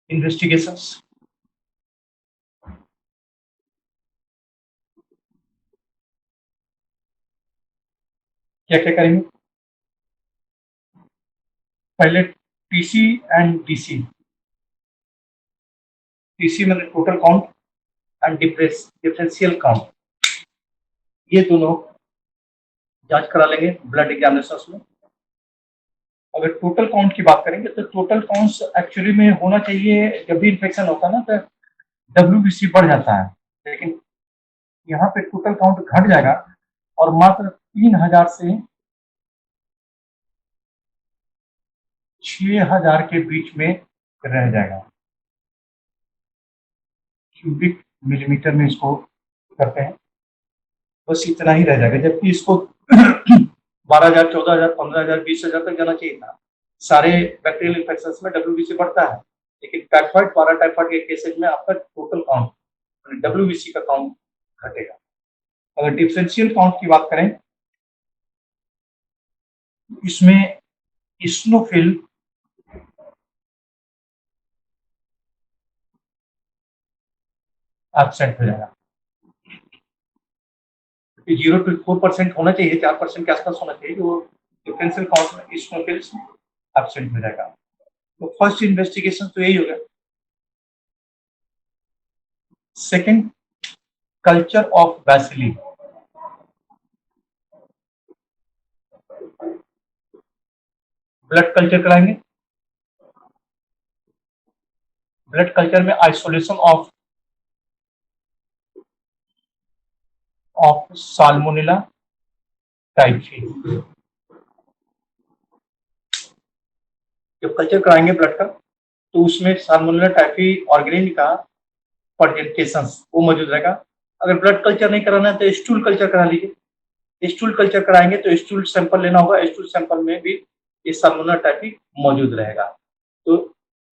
S1: इन्वेस्टिगेशंस, क्या क्या करेंगे? पहले टीसी एंड डीसी। टीसी मतलब total count and differential count, ये दोनों जांच करा लेंगे ब्लड एग्जामिनेशन में। अगर टोटल काउंट की बात करेंगे तो टोटल काउंट एक्चुअली में होना चाहिए, जब भी इन्फेक्शन होता है ना तो डब्ल्यूबीसी बढ़ जाता है, लेकिन यहाँ पे टोटल काउंट घट जाएगा और मात्र 3000 से 6000 के बीच में रह जाएगा। क्यूबिक मिलीमीटर में इसको करते हैं, बस इतना ही रह जाएगा, जबकि इसको 12,000, 14,000, 15,000, 20,000 तक जाना चाहिए था। सारे बैक्टीरियल इन्फेक्शन में डब्ल्यूबीसी बढ़ता है, लेकिन टाइफाइड, पारा टाइफाइड के केसेज में आपका टोटल काउंट, डब्ल्यूबीसी का काउंट घटेगा। अगर डिफरेंशियल काउंट की बात करें, इसमें इस्नोफिल एब्सेंट हो जाएगा। 0 to 4% होना चाहिए, 4% के आसपास होना चाहिए, जो डिफरेंशियल काउंट में इस्नोफिल एब्सेंट हो जाएगा। तो फर्स्ट इन्वेस्टिगेशन तो यही हो गया। Second, culture of bacilli. Blood culture कराएंगे। ब्लड कल्चर में आइसोलेशन ऑफ साल्मोनेला टाइफी। जब कल्चर कराएंगे ब्लड का, तो उसमें साल्मोनेला टाइफी ऑर्गेनिज का प्रेजेंटेशन वो मौजूद रहेगा। अगर ब्लड कल्चर नहीं कराना है तो स्टूल कल्चर करा लीजिए। स्टूल कल्चर कराएंगे तो स्टूल सैंपल लेना होगा, स्टूल सैंपल में भी ये साल्मोनेला टाइफी मौजूद रहेगा। तो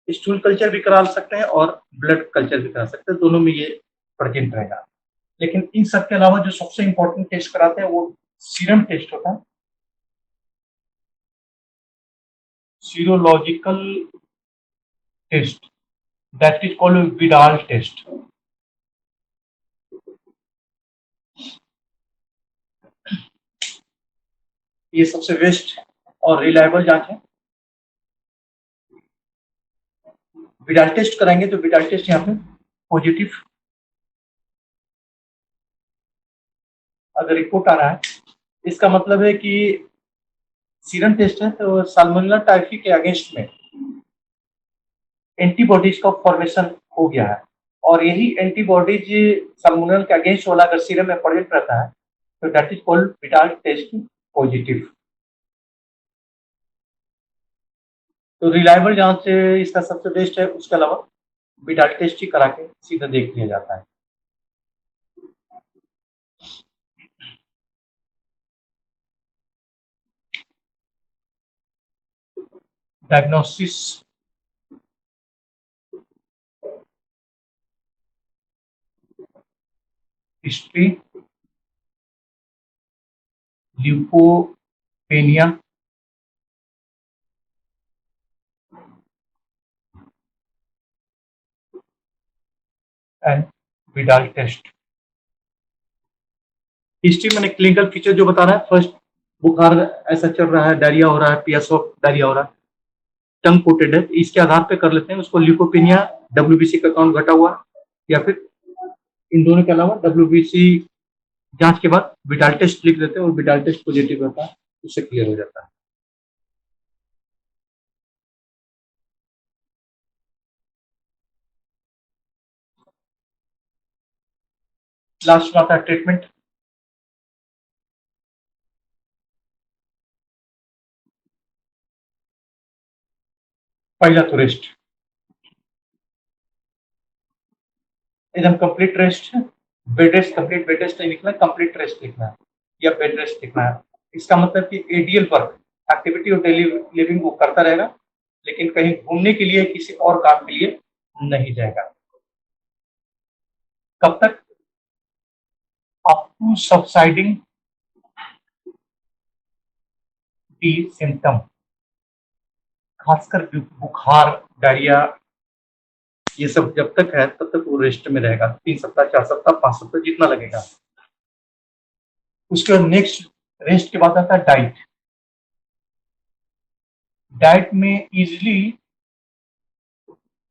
S1: स्टूल कल्चर भी करा सकते हैं और ब्लड कल्चर भी करा सकते हैं, दोनों में ये प्रेजेंट रहेगा। लेकिन इन सब के अलावा जो सबसे इंपॉर्टेंट टेस्ट कराते हैं वो सीरम टेस्ट होता है, serological test, that is called Widal test. ये सबसे बेस्ट और रिलायबल जांच है। विडाल टेस्ट कराएंगे तो विडाल टेस्ट यहाँ पे पॉजिटिव अगर रिपोर्ट आ रहा है, इसका मतलब है कि सीरम टेस्ट है तो साल्मोनेला टाइफी के अगेंस्ट में एंटीबॉडीज का फॉर्मेशन हो गया है, और यही एंटीबॉडीज सल्मोनेल के अगेंस्ट वाला अगर सीरम में प्रेजेंट रहता है तो that is called Widal test positive. तो रिलायबल जांच इसका सबसे बेस्ट है, उसके अलावा विडाल टेस्ट ही करा के सीधा देख लिया जाता है। Diagnosis history, leukopenia, and Widal test. History मैंने क्लिनिकल फीचर जो बता रहा है, फर्स्ट बुखार ऐसा चल रहा है, डायरिया हो रहा है, पियास ऑफ डायरिया हो रहा है, टंग कोटेड है, इसके आधार पे कर लेते हैं उसको ल्यूकोपेनिया, डब्ल्यूबीसी का काउंट घटा हुआ, या फिर इन दोनों के अलावा डब्ल्यूबीसी जांच के बाद विडाल टेस्ट लिख देते हैं और विडाल टेस्ट पॉजिटिव रहता है, उससे क्लियर हो जाता है। लास्ट में आता है ट्रीटमेंट। पहला तो रेस्ट, एकदम कंप्लीट रेस्ट है, bed rest, complete bed rest नहीं लिखना है, कंप्लीट रेस्ट लिखना है या बेड रेस्ट लिखना है। इसका मतलब कि एडीएल वर्क, एक्टिविटी और डेली लिविंग वो करता रहेगा, लेकिन कहीं घूमने के लिए किसी और काम के लिए नहीं जाएगा। कब तक? Up to subsiding the symptom, खासकर बुखार, डायरिया, ये सब जब तक है तब तक वो रेस्ट में रहेगा, 3 सप्ताह, 4 सप्ताह, 5 सप्ताह जितना लगेगा। उसके बाद नेक्स्ट रेस्ट के बाद आता है डाइट। डाइट में इजिली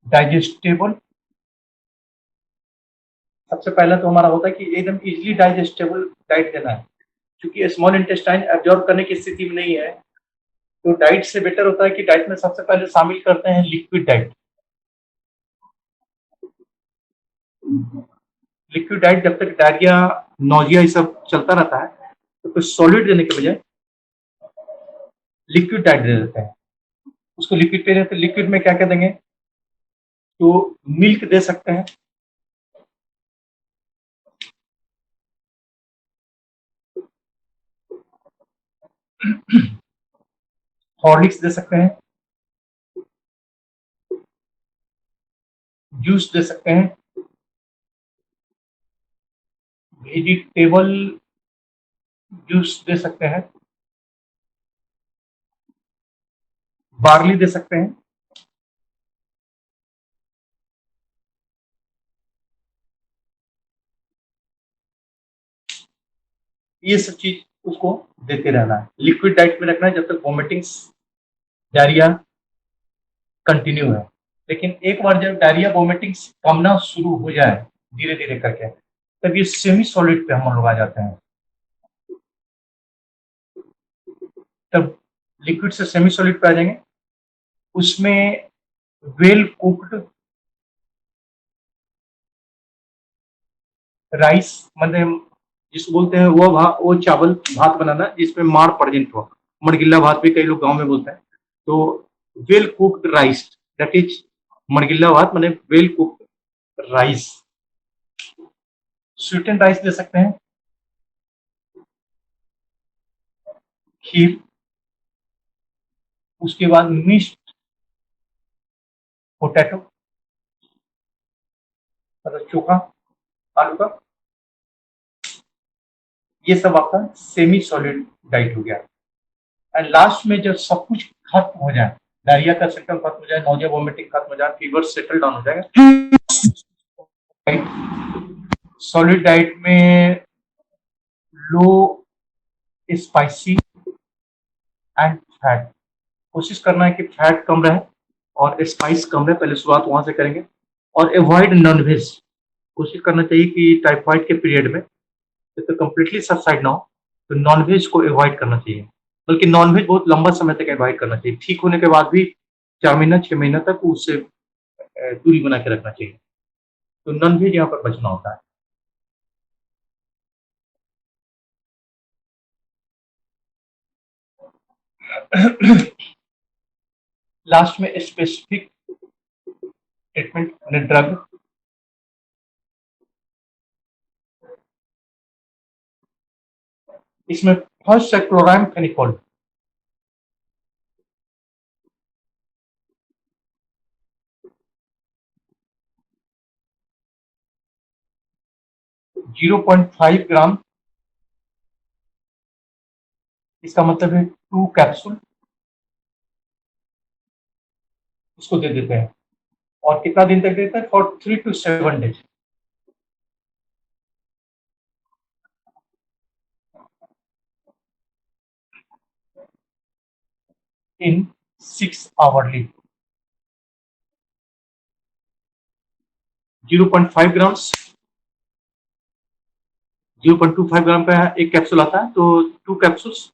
S1: डाइजेस्टेबल, सबसे पहला तो हमारा होता है कि एकदम इजिली डाइजेस्टेबल डाइट देना है, क्योंकि स्मॉल इंटेस्टाइन एब्जॉर्ब करने की स्थिति में नहीं है, तो डाइट से बेटर होता है कि डाइट में सबसे पहले शामिल करते हैं लिक्विड डाइट। लिक्विड डाइट जब तक डायरिया, नोजिया ये सब चलता रहता है तो कुछ सॉलिड देने के बजाय लिक्विड डाइट दे देते हैं। उसको लिक्विड पे रहते, लिक्विड में क्या क्या देंगे, तो मिल्क दे सकते हैं, हॉर्लिक्स दे सकते हैं, जूस दे सकते हैं, वेजिटेबल जूस दे सकते हैं, बार्ली दे सकते हैं, ये सब चीज उसको देते रहना है। लिक्विड डाइट में रखना है जब तक वॉमिटिंग्स, डायरिया कंटिन्यू है। लेकिन एक बार जब डायरिया वॉमिटिंग्स कमना शुरू हो जाए धीरे धीरे करके, तब ये सेमी सॉलिड पे हम लोग आ जाते हैं। तब लिक्विड से सेमी सॉलिड पे आ जाएंगे, उसमें वेल कुक्ड राइस, मतलब जिसको बोलते हैं वो चावल भात बनाना जिसमें माड़ प्रेजेंट हो, मड़गिल्ला भात भी कई लोग गांव में बोलते हैं। तो well cooked rice, that is मड़गिल्ला भात, माने well cooked rice. Sweeten rice दे सकते हैं, खीर, उसके बाद मिक्स्ड पोटैटो, मतलब चोखा आलू का, ये सब आपका सेमी सॉलिड डाइट हो गया। एंड लास्ट में जब सब कुछ खत्म हो जाए, डायरिया का सिम्टम खत्म हो जाए, नोजिया वोमिटिंग खत्म हो जाए, फीवर सेटल डाउन हो जाएगा, सॉलिड डाइट में लो स्पाइसी एंड फैट, कोशिश करना है कि फैट कम रहे और स्पाइस कम रहे, पहले शुरुआत वहां से करेंगे। और अवॉइड नॉनवेज, कोशिश करना चाहिए कि टाइफाइड के पीरियड में तो कम्प्लीटली सबसाइड ना हो, तो नॉनवेज को अवॉइड करना चाहिए, बल्कि नॉनवेज बहुत लंबा समय तक अवॉइड करना चाहिए। ठीक होने के बाद भी 4 महीना 6 महीना तक उससे दूरी बना के रखना चाहिए। तो नॉन वेज यहाँ पर बचना होता है। लास्ट में स्पेसिफिक ट्रीटमेंट ड्रग, इसमें फर्स्ट है क्लोरामफेनिकोल। 0.5 ग्राम, इसका मतलब है 2 कैप्सूल, उसको दे देते हैं। और कितना दिन तक देते हैं? For 3 to 7 days। In 6 hourly. 0.5 grams, 0.25 ग्राम का एक कैप्सूल आता है, तो 2 कैप्सूल्स,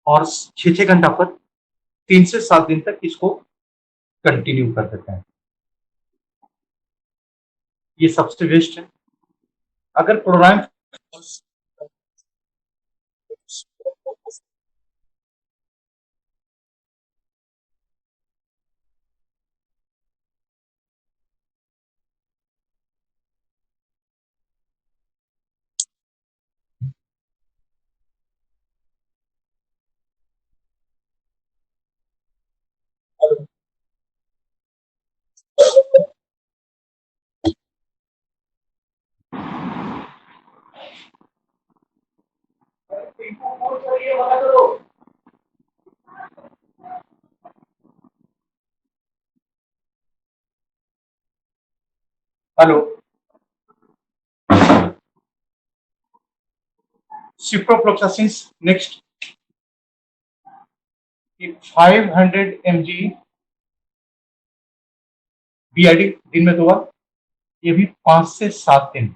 S1: और 6-6 घंटा पर 3 से 7 दिन तक इसको कंटिन्यू कर देते हैं। ये सबसे बेस्ट है। अगर chlorine, hello, ciprofloxacin next, 500 mg BID दिन में 2 बार, ये भी 5 से 7 दिन।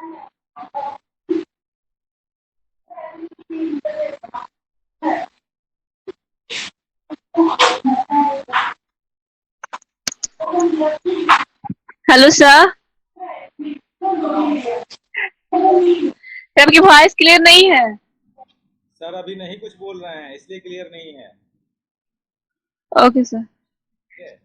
S2: Hello sir. सर आपकी वॉइस क्लियर नहीं है।
S3: सर अभी नहीं कुछ बोल रहे हैं इसलिए क्लियर नहीं है।
S2: Okay sir.
S3: ठीक है।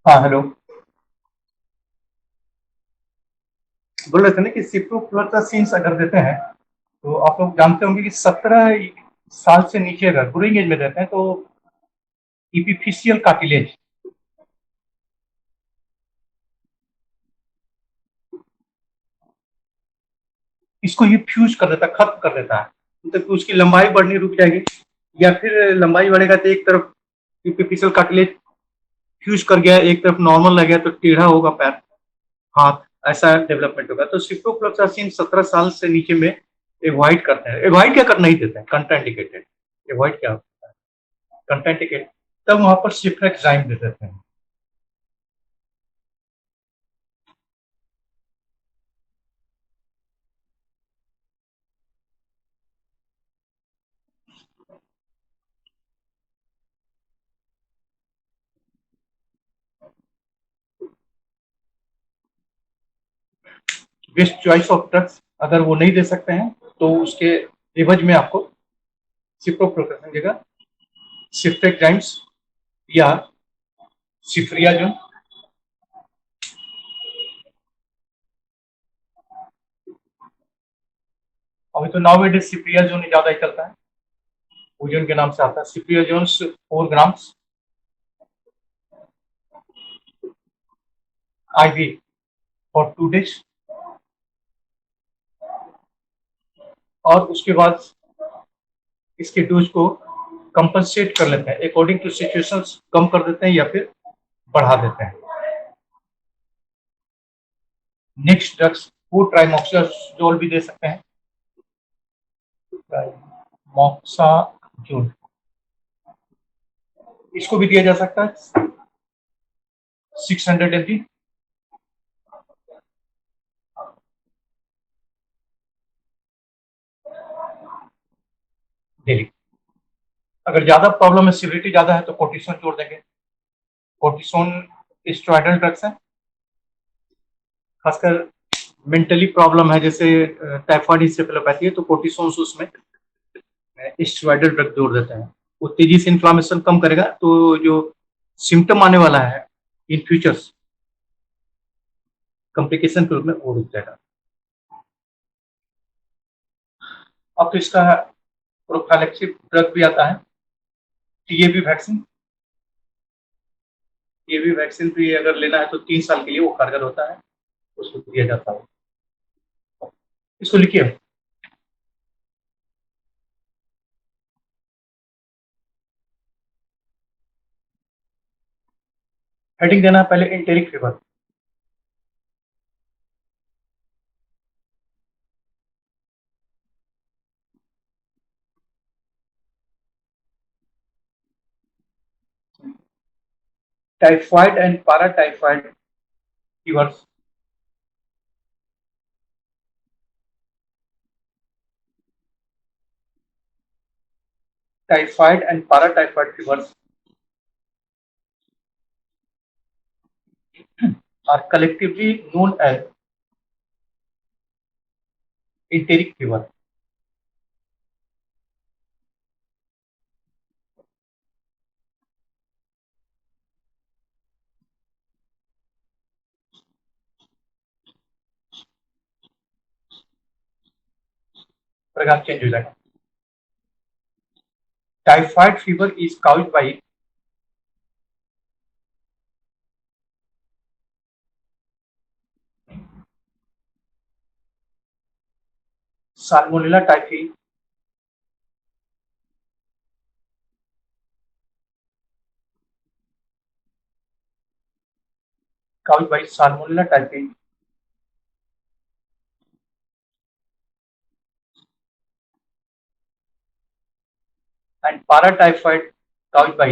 S1: हाँ, हेलो। बोल रहे थे ना कि सिप्रोफ्लोक्सासिन अगर देते हैं तो आप लोग जानते होंगे कि 17 साल से नीचे अगर ग्रोइंग एज में देते हैं तो इपिफिशियल कार्टिलेज इसको ये फ्यूज कर देता है, खत्म कर देता है। मतलब कि उसकी लंबाई बढ़नी रुक जाएगी, या फिर लंबाई बढ़ेगा तो एक तरफ इपिफिशियल कार्टिलेज फ्यूज कर गया, एक तरफ नॉर्मल लग गया तो टेढ़ा होगा पैर, हाथ, ऐसा डेवलपमेंट होगा। तो सिप्रोफ्लोक्सासिन 17 साल से नीचे में एवॉइड करते हैं। एवॉइड क्या करना ही देते हैं, कंट्राइंडिकेटेड। एवॉइड क्या होता है, कंट्राइंडिकेटेड। तब वहां पर सिफ्लेक्साइम दे देते हैं। बेस्ट चॉइस ऑफ ड्रग्स अगर वो नहीं दे सकते हैं तो उसके एवज में आपको सिप्रोफ्लोक्सासिन देगा, सिफ्लेक्साइम्स या सिफ्रियाजोन। अभी तो नाउ सिफ्रियाजोन ज्यादा ही चलता है, ओजोन के नाम से आता है। सिफ्रियाजोन 4 ग्राम्स IV फॉर 2 days, और उसके बाद इसके डोज को कंपनसेट कर लेते हैं अकॉर्डिंग टू सिचुएशंस, कम कर देते हैं या फिर बढ़ा देते हैं। नेक्स्ट ड्रग्स वो ट्राइमोक्साजोल भी दे सकते हैं, ट्राइमोक्साजोल इसको भी दिया जा सकता है 600 mg डेली। अगर ज्यादा प्रॉब्लम है, सिविरिटी ज्यादा है तो कोर्टिसोन जोड़ देंगे। कोर्टिसोन स्टेरॉयडल ड्रग्स है, खासकर मेंटली प्रॉब्लम है जैसे टाइफाइड इंसेफेलोपैथी है तो कोर्टिसोन उसमें स्टेरॉयडल ड्रग जोड़ देते हैं। वो तेजी से इन्फ्लामेशन कम करेगा, तो जो सिम्टम आने वाला है इन फ्यूचर्स कॉम्प्लिकेशन के रूप में वो रुक जाएगा। अब तो इसका प्रोफाइलैक्सिस ड्रग भी आता है, टीएबी वैक्सीन। टीएबी वैक्सीन भी अगर लेना है तो 3 साल के लिए वो कारगर होता है, उसको दिया जाता है। इसको लिखिए। हेडिंग देना है पहले enteric fever. Typhoid and paratyphoid fevers. Typhoid and paratyphoid fevers are collectively known as enteric fever. प्रकार चेंज हो जाएगा। Typhoid fever is caused by Salmonella typhi, caused by Salmonella typhi, and paratyphoid caused by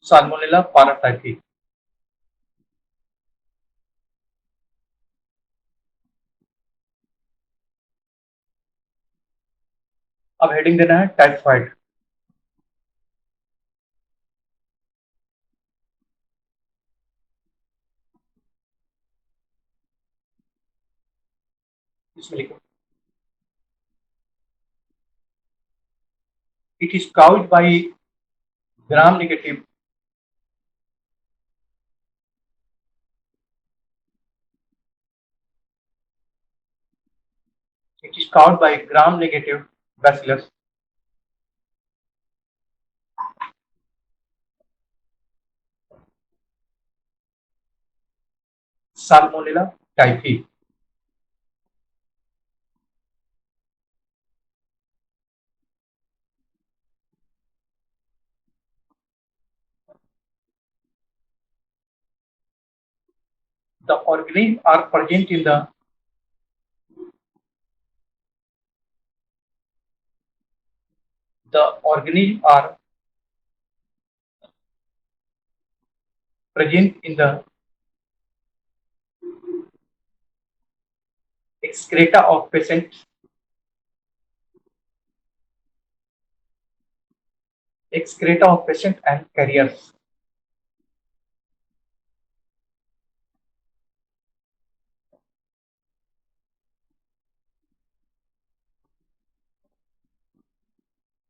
S1: Salmonella paratyphi. अब heading देना है typhoid. इसमें लिखो it is caused by gram negative it is caused by gram negative bacillus Salmonella typhi. The organisms are present in the organisms are present in the excreta of patients, excreta of patient and carriers.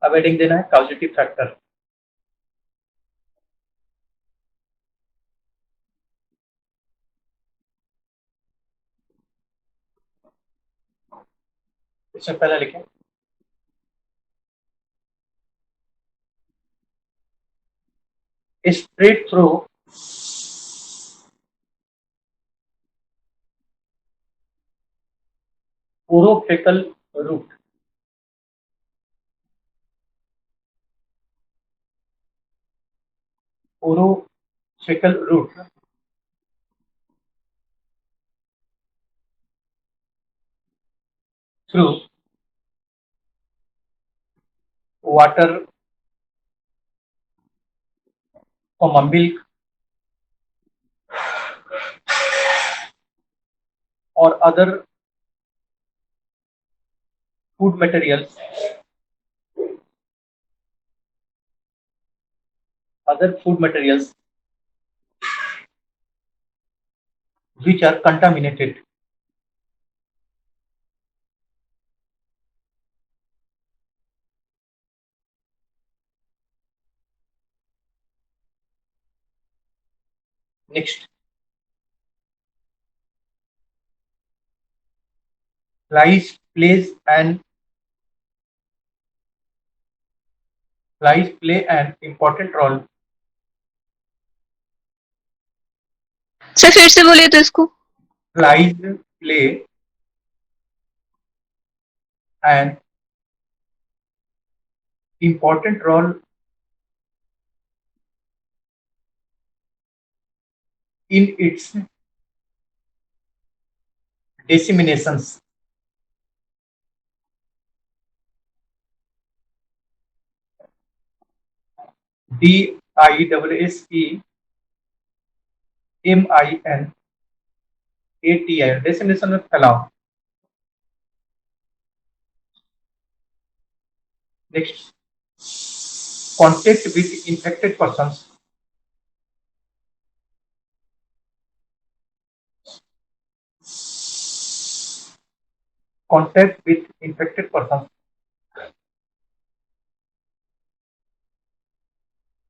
S1: अब heading देना है causative factor. इसमें पहला लिखें spread through orophacal route. Orophacal route through water from milk or food materials, other food materials which are contaminated. Next, Flies play an important role.
S2: Sir फिर से बोलिए तो इसको।
S1: Flies play an important role in its disseminations. DISSEmination, dissemination में फैलाव। Next, contact with infected persons. Contact with infected persons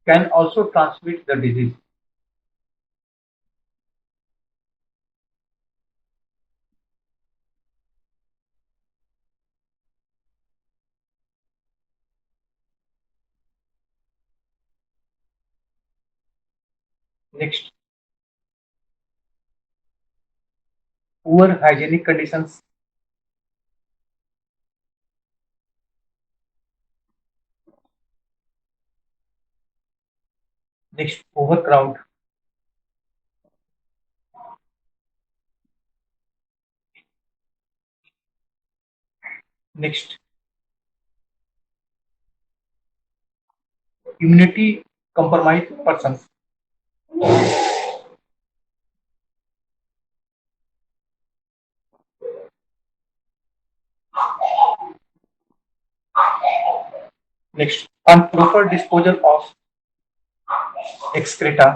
S1: can also transmit the disease. Next, poor hygienic conditions. Next, overcrowd. Next, immunity compromised persons. Next, improper disposal of excreta.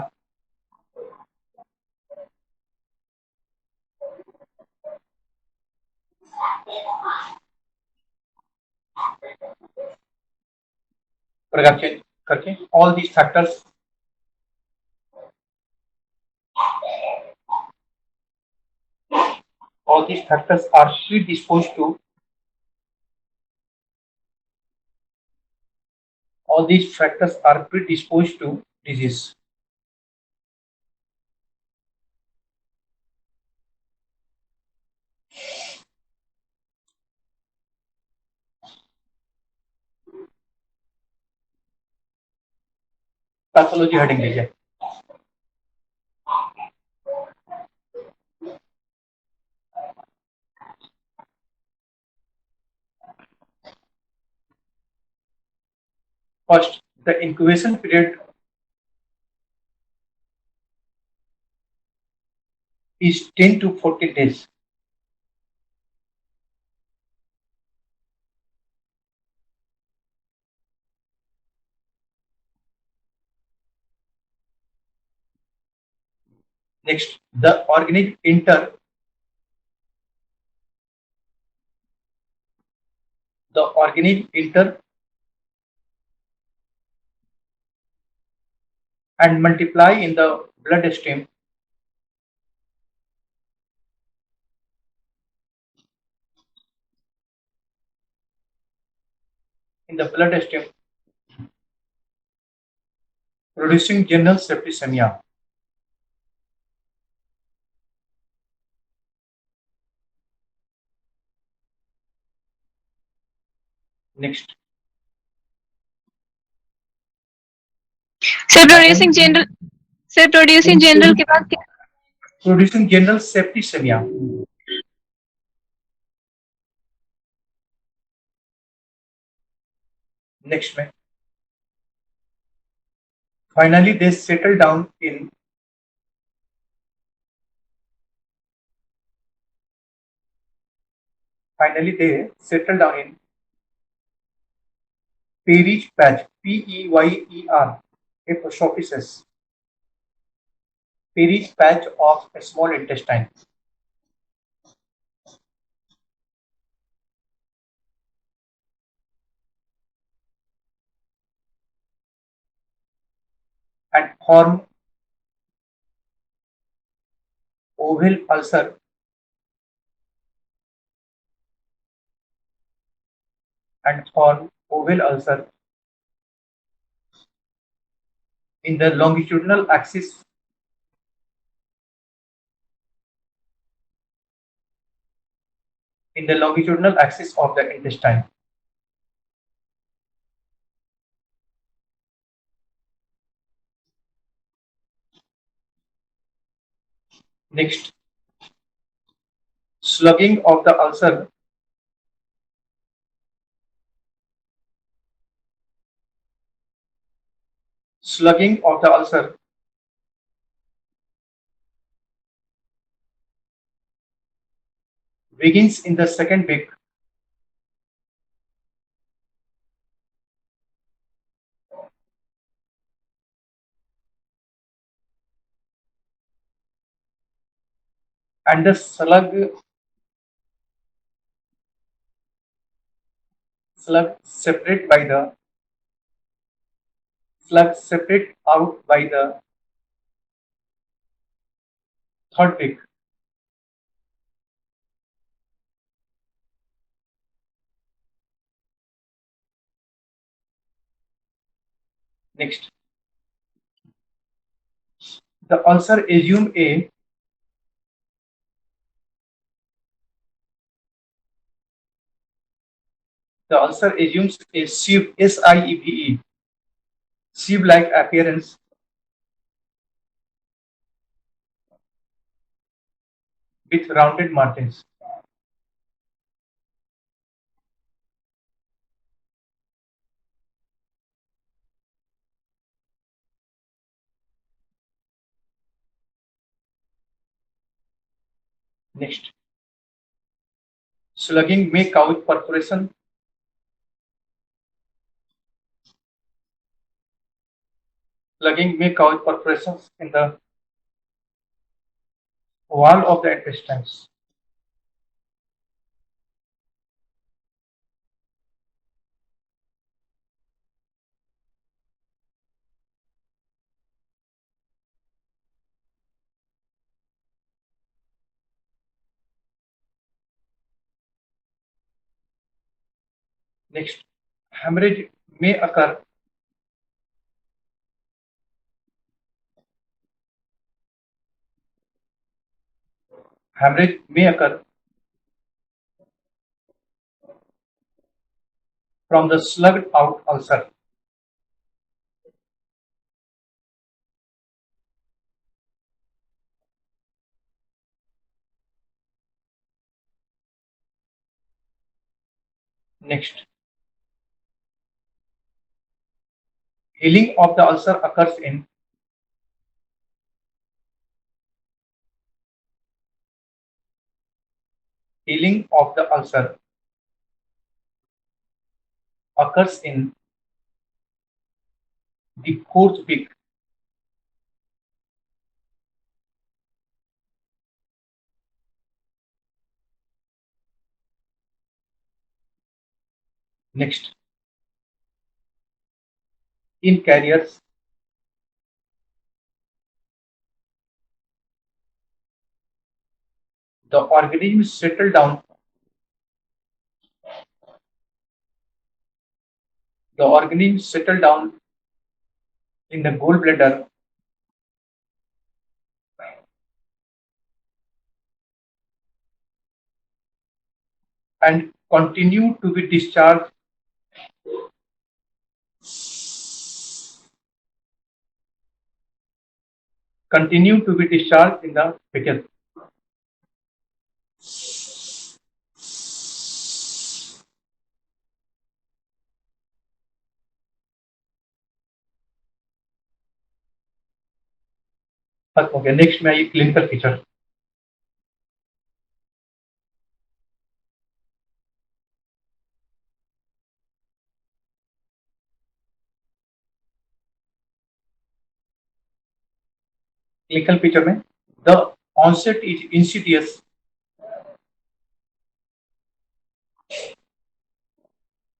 S1: करके all these factors are predisposed to disease. Pathology heading लीजिए। First, the incubation period is 10 to 14 days. Next, the organism enter and multiply in the bloodstream. Producing general septicemia. Next,
S2: sir producing general के बाद क्या?
S1: producing general septicemia. Next में finally they settle down in Peyer's patch, P-E-Y-E-R, apophysis, Peyer's patch of a small intestine. And form oval ulcer and form oval ulcer in the longitudinal axis of the intestine. Next, slugging of the ulcer begins in the second week and the slug separate out by the third week. Next, the ulcer assumes a sieve-like appearance with rounded margins. Next, slugging may cause perforations in the wall of the intestines. Next, hemorrhage may occur from the slugged out ulcer. Next, healing of the ulcer occurs in the fourth week. Next, in carriers, the organism settle down in the gallbladder and continue to be discharged in the fecal. Okay, next में आइए clinical feature. Clinical feature में the onset is insidious.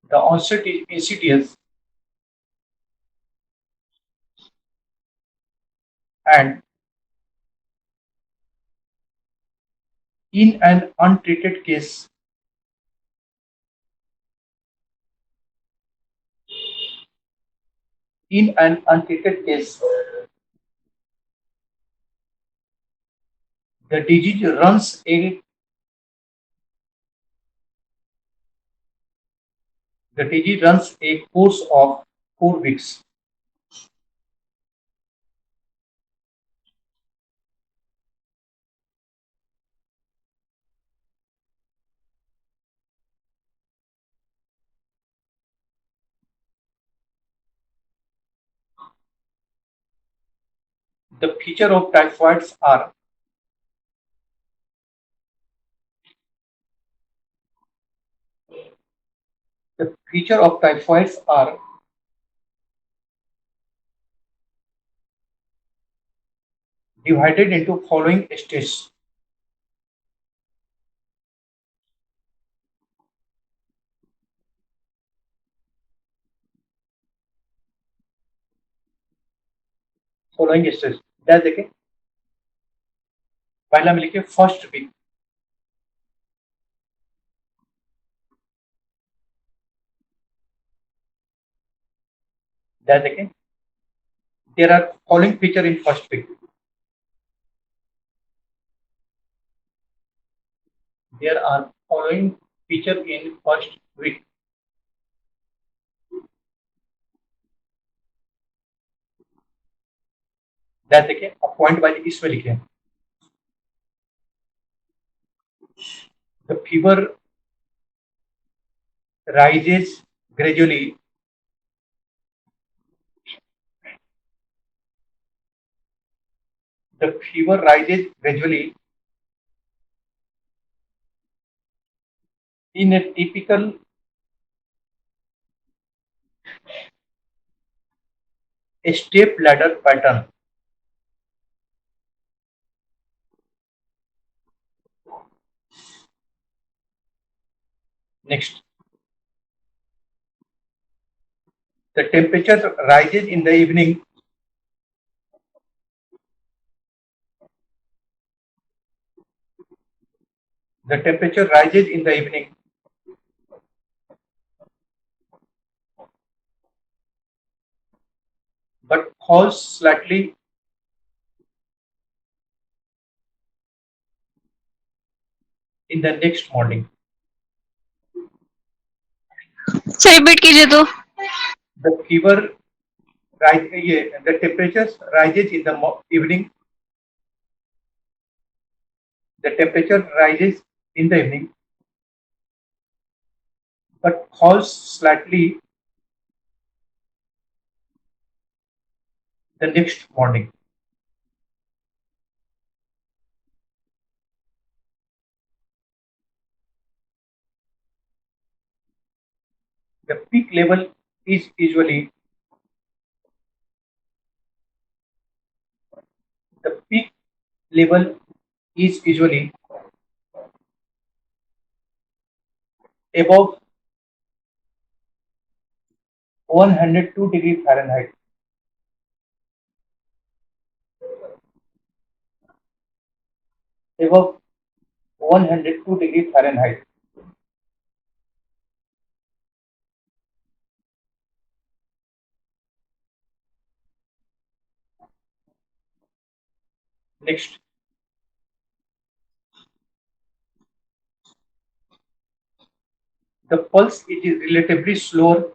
S1: The onset is insidious and in an untreated case In an untreated case, the disease runs a course of 4 weeks. The feature of typhoids are the feature of typhoids are divided into following stages. Following stage क्या देखें, पहला में लिखिए first week, क्या देखें, there are following feature in first week, there are following feature in first week. क्या देखें, point wise इसमें लिखें. The fever rises gradually in a typical step ladder pattern. Next, the temperature rises in the evening. The temperature rises in the evening, but falls slightly in the next morning.
S2: Sir repeat कीजिए तो.
S1: The the temperature rises in the evening. The temperature rises in the evening, but falls slightly the next morning. The peak level is usually above 102 degree Fahrenheit. Above 102 degree Fahrenheit. Next, the pulse is relatively slower.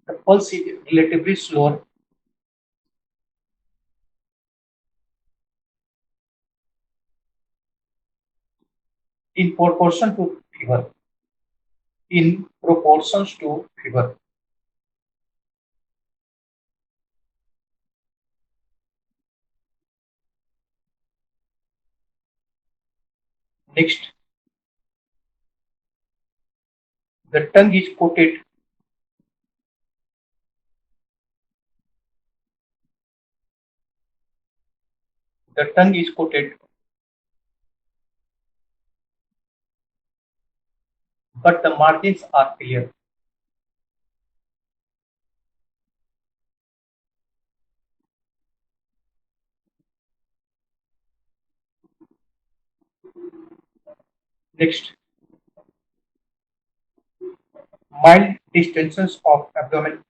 S1: The pulse is relatively slower in proportion to fever. In proportions to fever. Next, the tongue is coated. The tongue is coated, but the margins are clear. Next, mild distensions of abdomen.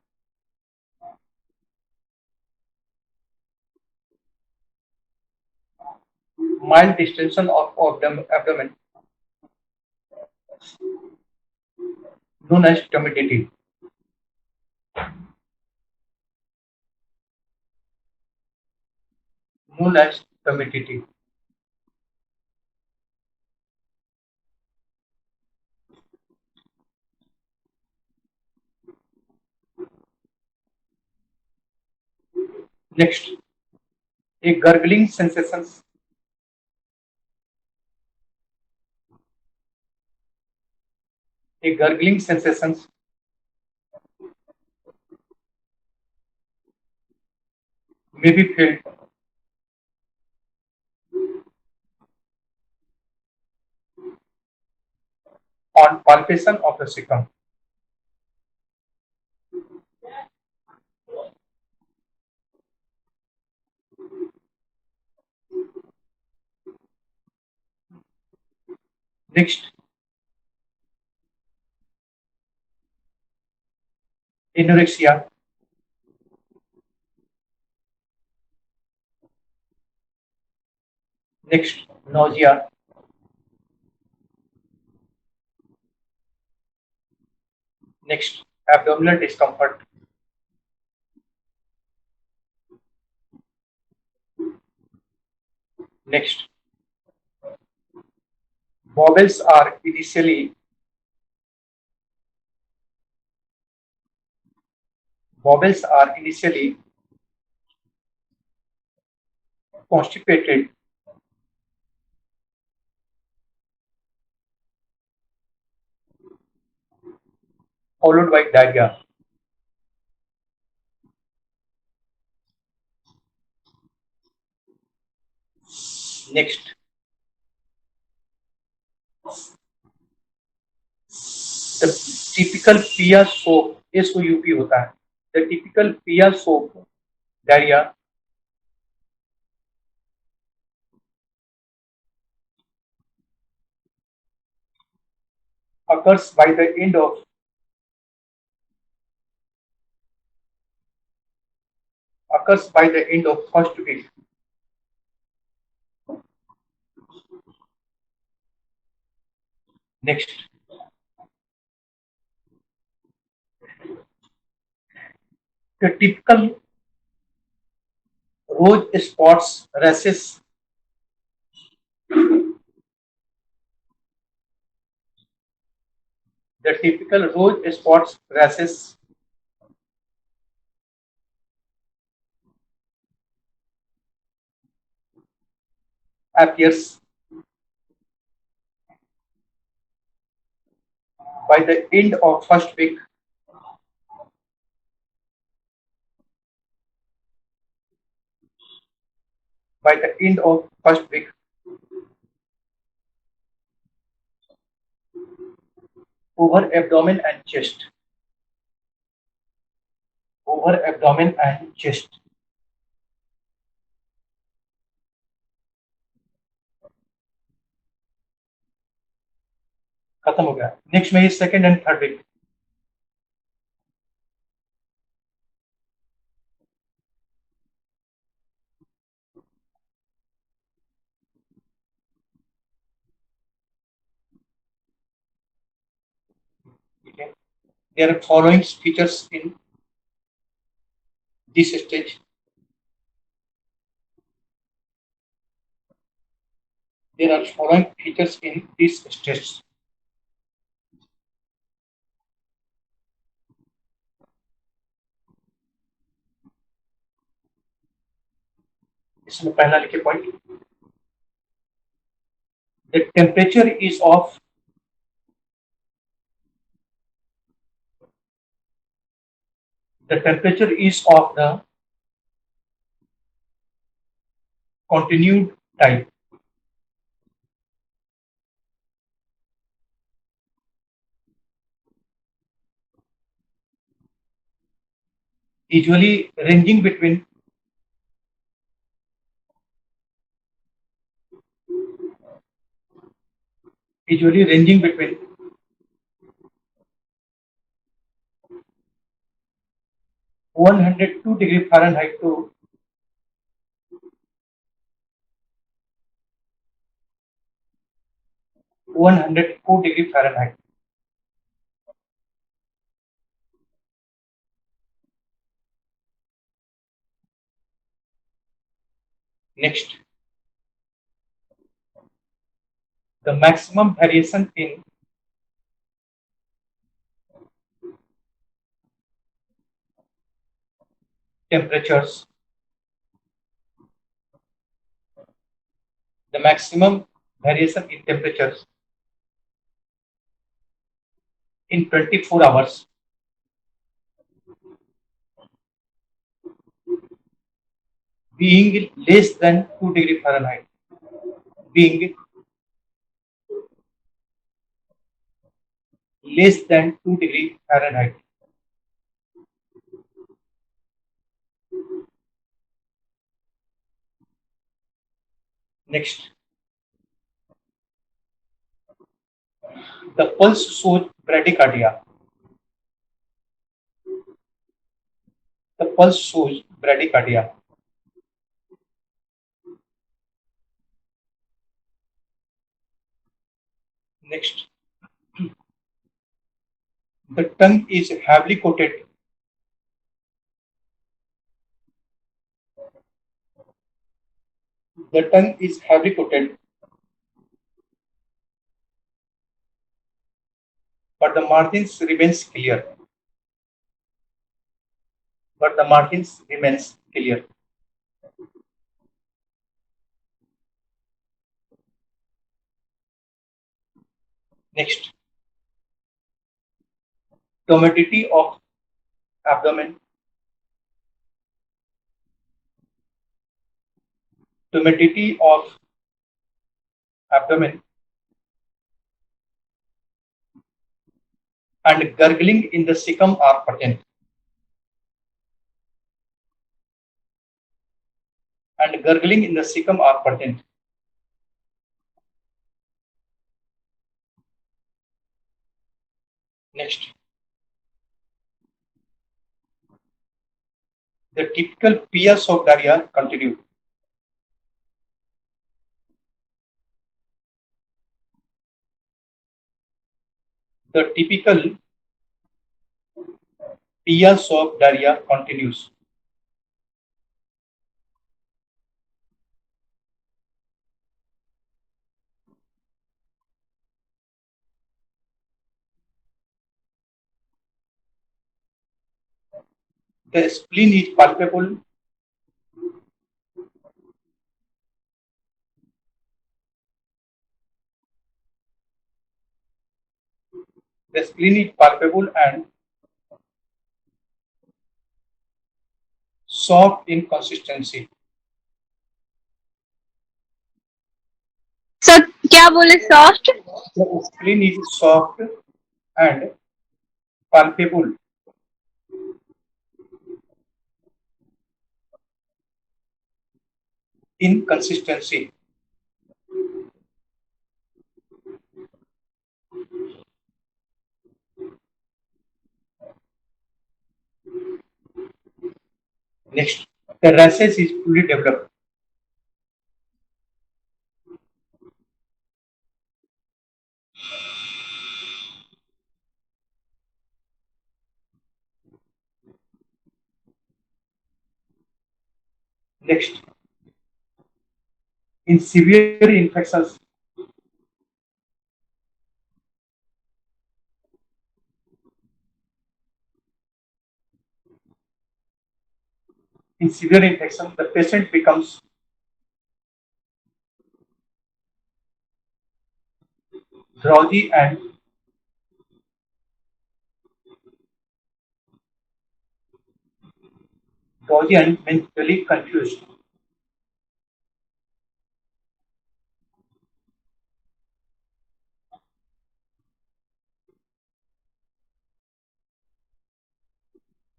S1: Mild distension of abdomen, known as timidity. Known as timidity. Next, a gurgling sensations. A gurgling sensations may be felt on palpation of the cecum. Next, anorexia. Next, nausea. Next, abdominal discomfort. Next, bowels are initially constipated, followed by diarrhea. Next, the typical Pia soap, SOUP होता है. The typical Pia soap diarrhea occurs by the end of first week. Next, the typical rose spots rashes appears by the end of first week. By the end of first week, over abdomen and chest. Over abdomen and chest. खत्म हो गया. Next में ये second and third week. Okay. There are following features in this stage. There are following features in this stage. इसमें पहला लिखे point. The temperature is of the continued type. Usually ranging between usually ranging between 102 degree Fahrenheit to 104 degree Fahrenheit. Next, the maximum variation in temperatures. The maximum variation in temperatures in 24 hours being less than 2 degree Fahrenheit. Being less than 2 degree Fahrenheit. Next, the pulse shows bradycardia. The pulse shows bradycardia. Next, the tongue is heavily coated. The tongue is heavily coated, but the margins remains clear. But the margins remains clear. Next, humidity of abdomen. Humidity of abdomen and gurgling in the cecum are present. And gurgling in the cecum are present. Next, the typical Pia's of diarrhea continue. The typical Pia's of diarrhea continues. The spleen is palpable. The spleen is palpable and soft in consistency.
S2: Sir क्या बोले soft
S1: The spleen is soft and palpable in consistency. Next, the rashes is fully developed. Next, in severe infections, the patient becomes drowsy and mentally confused.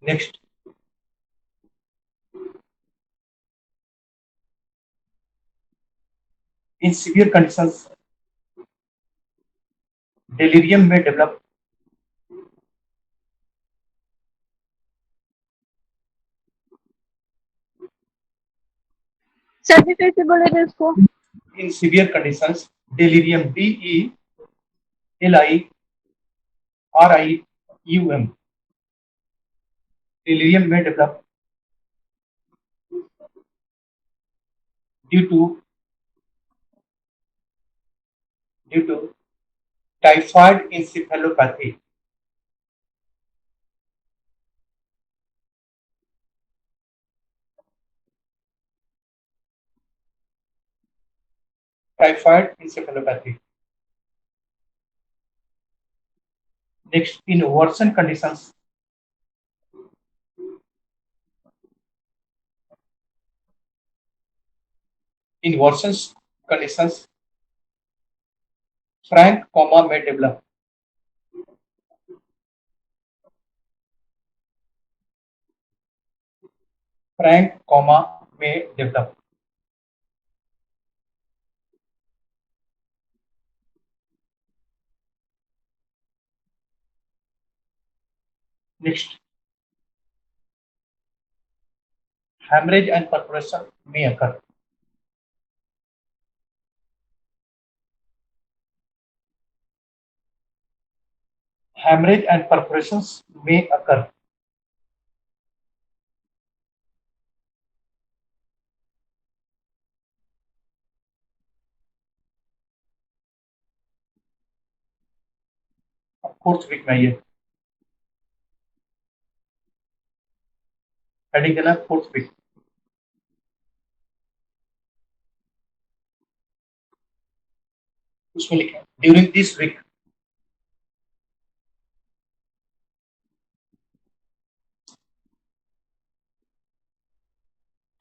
S1: Next, in severe conditions, delirium may develop
S2: sir भी फिर से बोले थे इसको।
S1: in severe conditions. Delirium, DELIRIUM. Delirium may develop due to typhoid encephalopathy. Typhoid encephalopathy. Next, in worsen conditions, frank coma may develop. Frank coma may develop. Next, hemorrhage and perforation may occur. Hemorrhage and perforations may occur. Fourth week में ये heading देना है fourth week. उसमें लिखें during this week.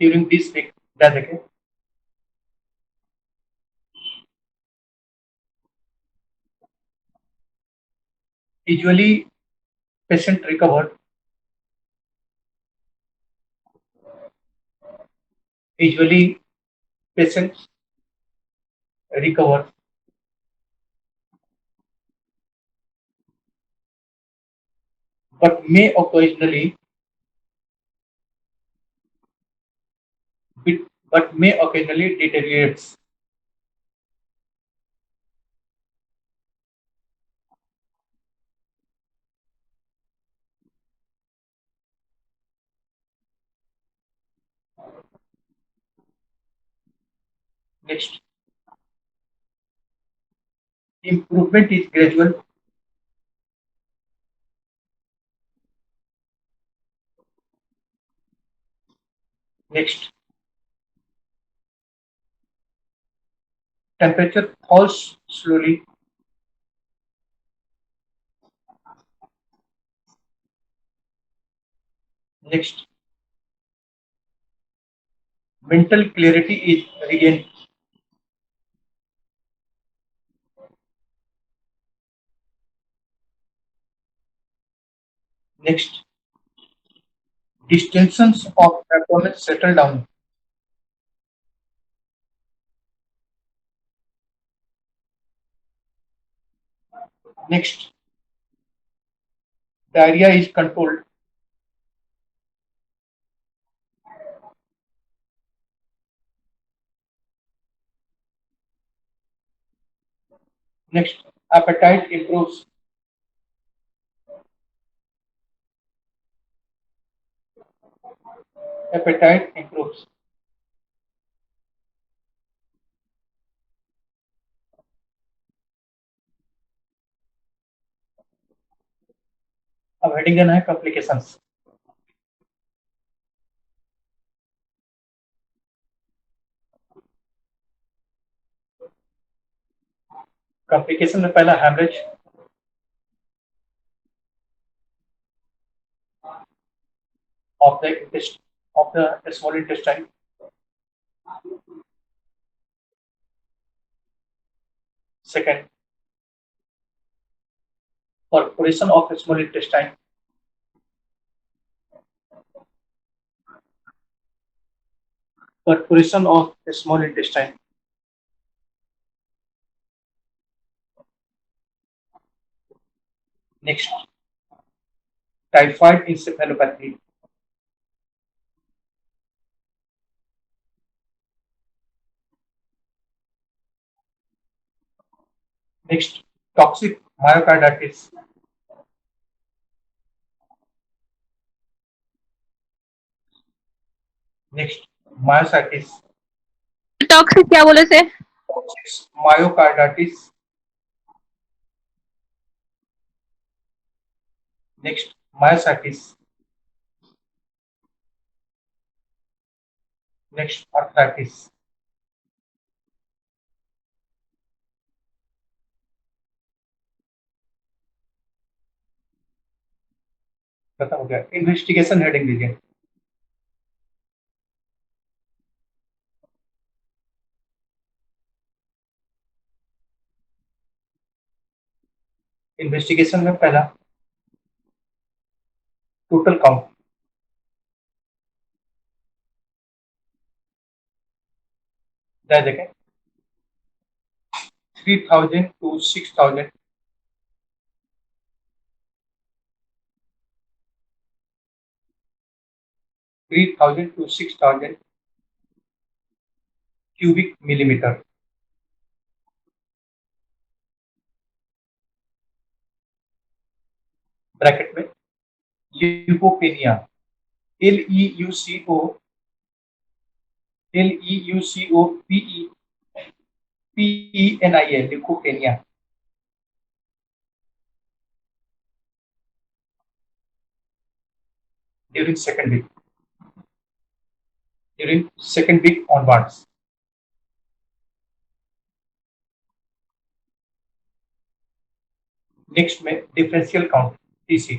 S1: During this week क्या देखें. Usually patient recovered. Usually patients recover but may occasionally deteriorates. Next, improvement is gradual. Next, temperature falls slowly. Next, mental clarity is regained. Next, distensions of abdomen settle down. Next, diarrhea is controlled. Next, appetite improves. Appetite improves. अब heading देना है complications. Complication में पहला haemorrhage, of the small intestine. Second, perforation of small intestine. Perforation of small intestine. Next, typhoid encephalopathy. Next, toxic myocarditis. Next, myositis.
S2: Toxic क्या बोले से?
S1: Toxic myocarditis. Next, myositis. Next, arthritis. खत्म हो गया। Investigation heading दीजिए। Investigation में पहला total count, देखें 3000 to 6000, 3000 to 6000 cubic millimeter. Bracket में leucopenia, LEUCOPENIA, leucopenia during second week onwards. Next में डिफरेंशियल काउंट TC,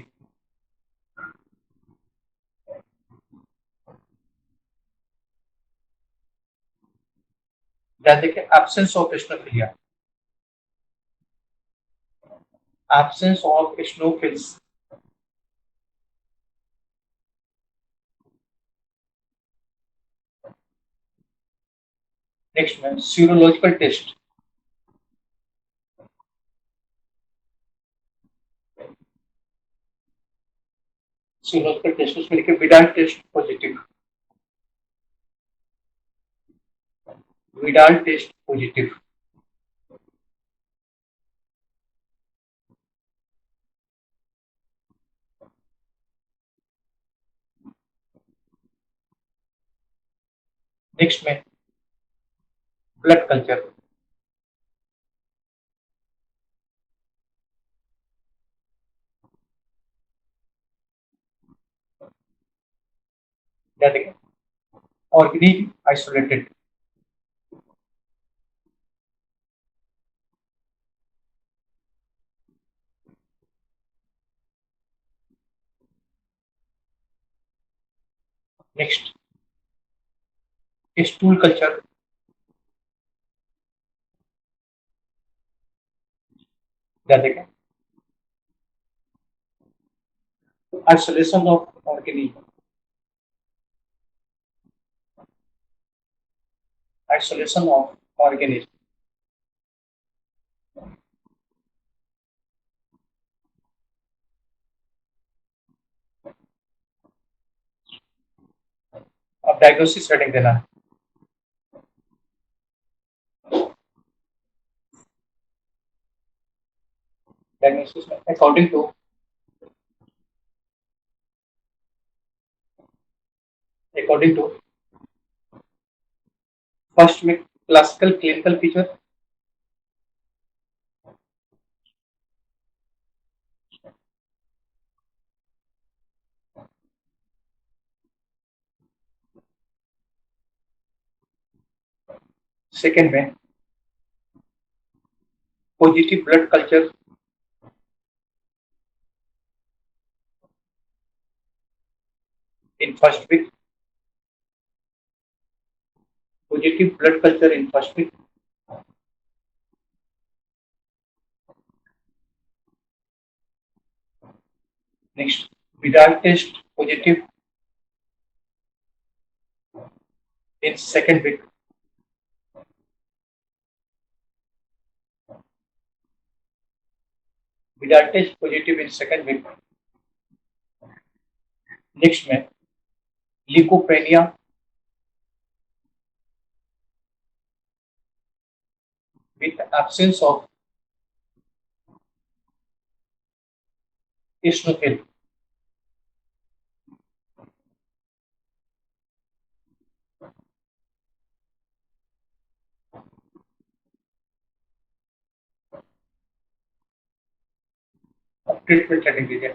S1: देखें absence of eosinophilia, absence of eosinophils, next में सीरोलॉजिकल टेस्ट, सीरोलॉजिकल टेस्ट उसमें लिखे Widal test positive, Widal test positive. Next में blood culture, देखें organic isolated, next stool culture, देखें isolation of organic, isolation of organism, अब diagnosis heading देना है। Diagnosis में अकॉर्डिंग टू फर्स्ट में क्लासिकल क्लिनिकल फीचर, सेकेंड में positive blood culture, in first week, positive blood culture in first week, next Widal test positive in second week, Vidal test positive in second week. Next में leukopenia, with absence of eosinophil. अब treatment setting लीजिए।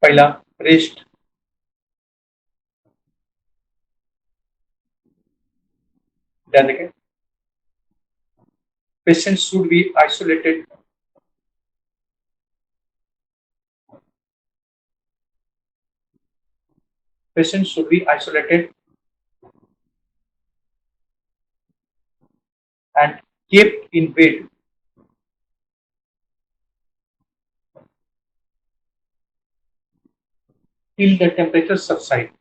S1: पहला rest, ध्यान देखें, patient should be isolated and kept in bed till the temperature subside.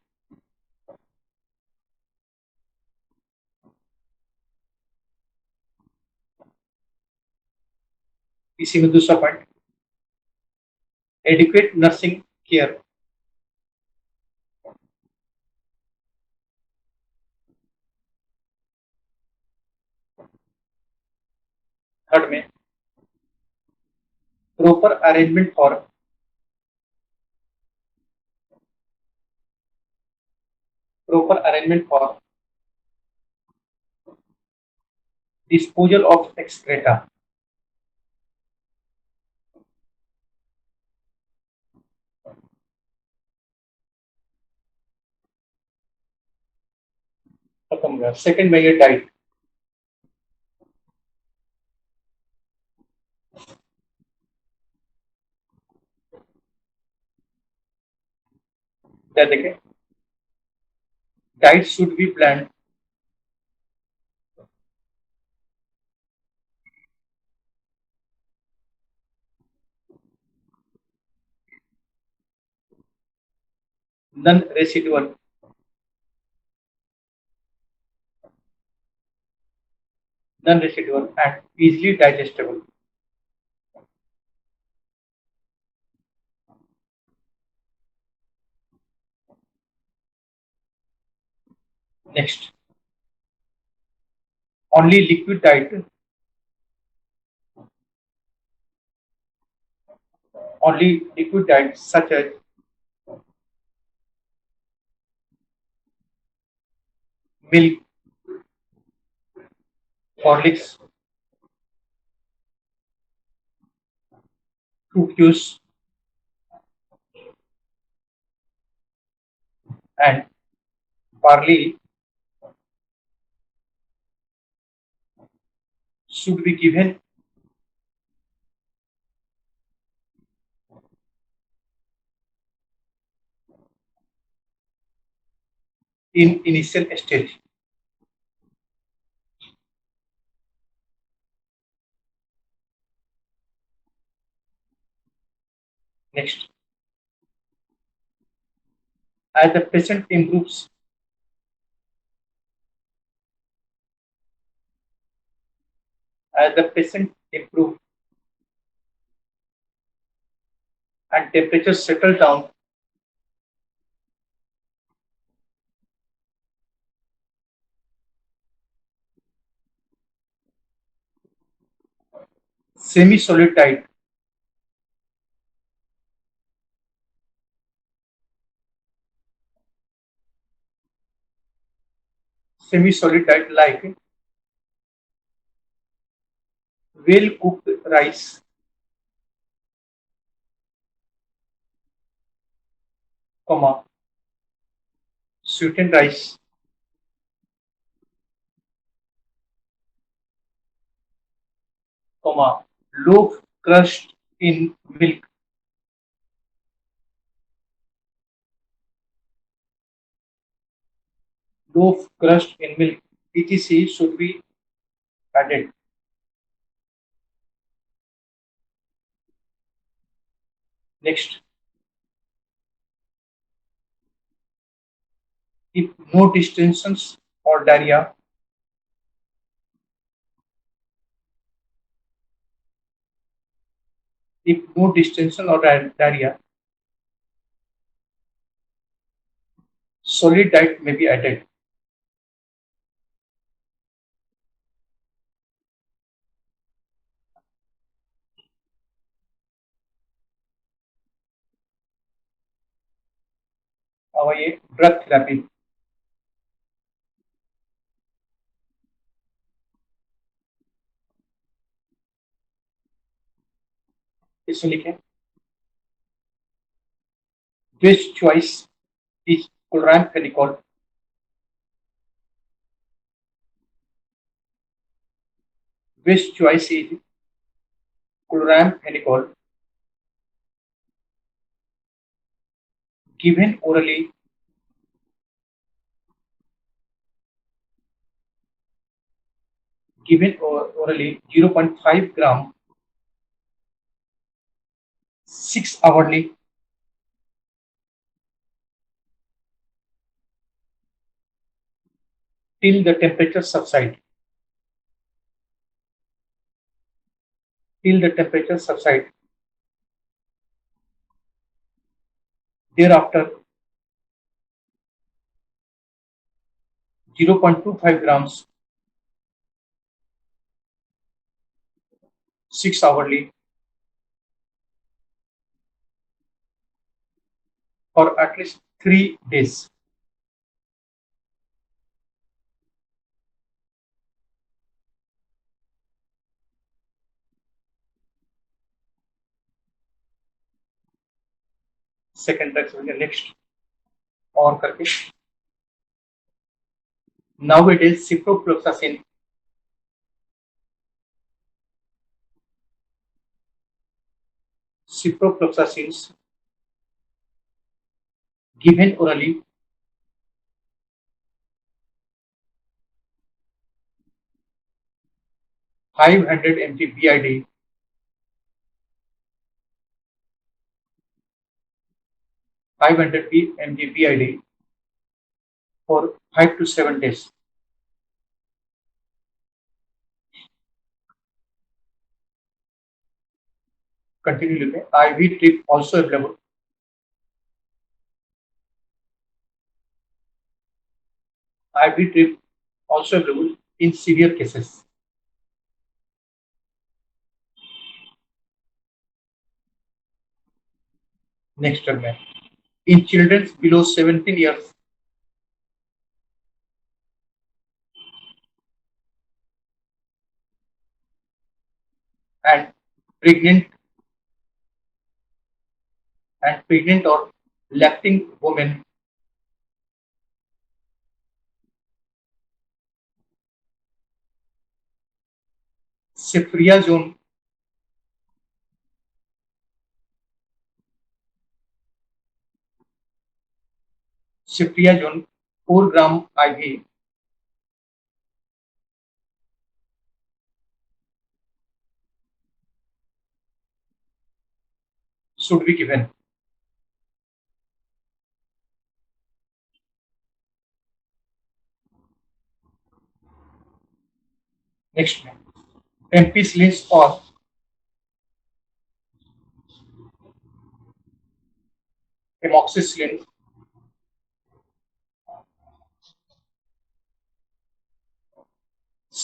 S1: इसी में दूसरा point, adequate nursing care, third में proper arrangement for disposal of excreta. खत्म हो गया। सेकंड में ये डाइट, क्या देखें, diet should be plan non residual and easily digestible. Next, only liquid diet, such as milk, Horlicks, fruit juice, and barley should be given in initial stage. Next, as the patient improves, and temperature settle down, semi-solid diet, like well cooked rice, sweetened rice, loaf crushed in milk, etc. should be added. Next, if no distensions or diarrhea, If no distension or diarrhea, solid diet may be added. अब ये drug therapy, इसमें लिखें best choice is chloramphenicol, best choice is chloramphenicol given orally, orally 0.5 gram 6 hourly till the temperature subside. Till the temperature subside. Thereafter, 0.25 grams 6 hourly for at least 3 days. Second drug next और करके nowadays ciprofloxacin given orally 500 mg BID 500 mg BID for 5 to 7 days. Continue लिखें IV drip also available. IV drip also available in severe cases. Next drug में in children below 17 years and pregnant or lacting women ceftriaxone 4 gram IV should be given. Next में ampicillins और amoxicillin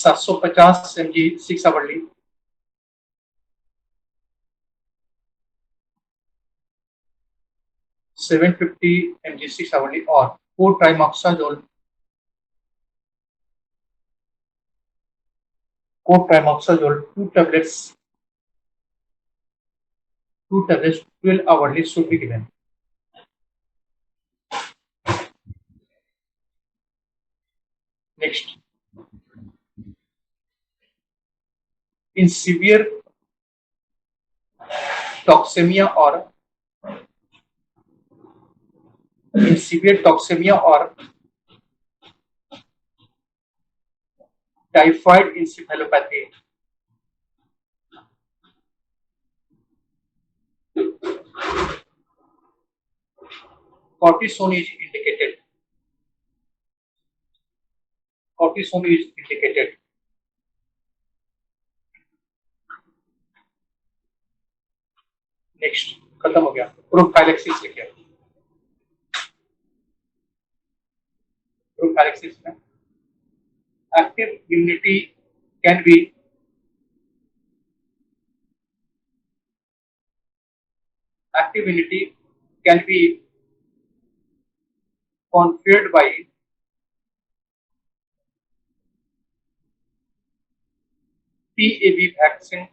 S1: 750 mg 6 hourly 750 mg 6 hourly और 4 trimoxazole 2 tablets 12 hourly should be given. Next, in severe toxemia or typhoid encephalopathy, cortisone is indicated. Next, खत्म हो गया। Prophylaxis लिखे, prophylaxis में active immunity can be active immunity can be conferred by PAV vaccine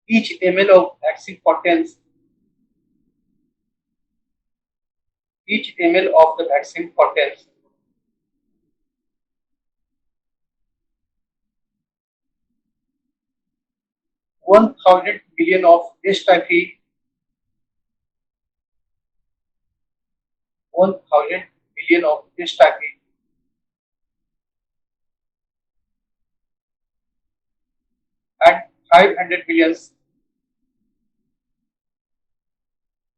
S1: each ml of vaccine contains each ml of the vaccine contains 1,000 billion of S type 1,000 billion of S type and 500 billions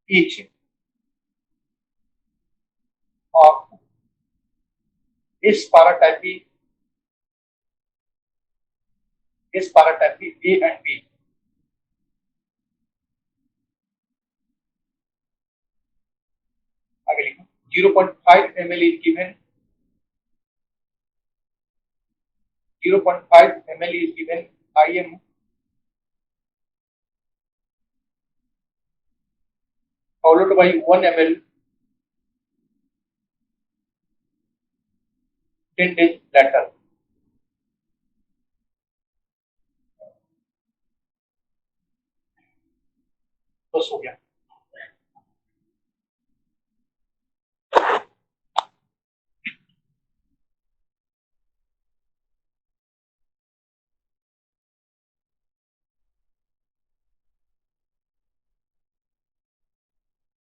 S1: each of S paratype A and B. आगे लिखो 0.5 ml is given 0.5 ml is given IM followed by 1 ml 10 days later. बस हो गया।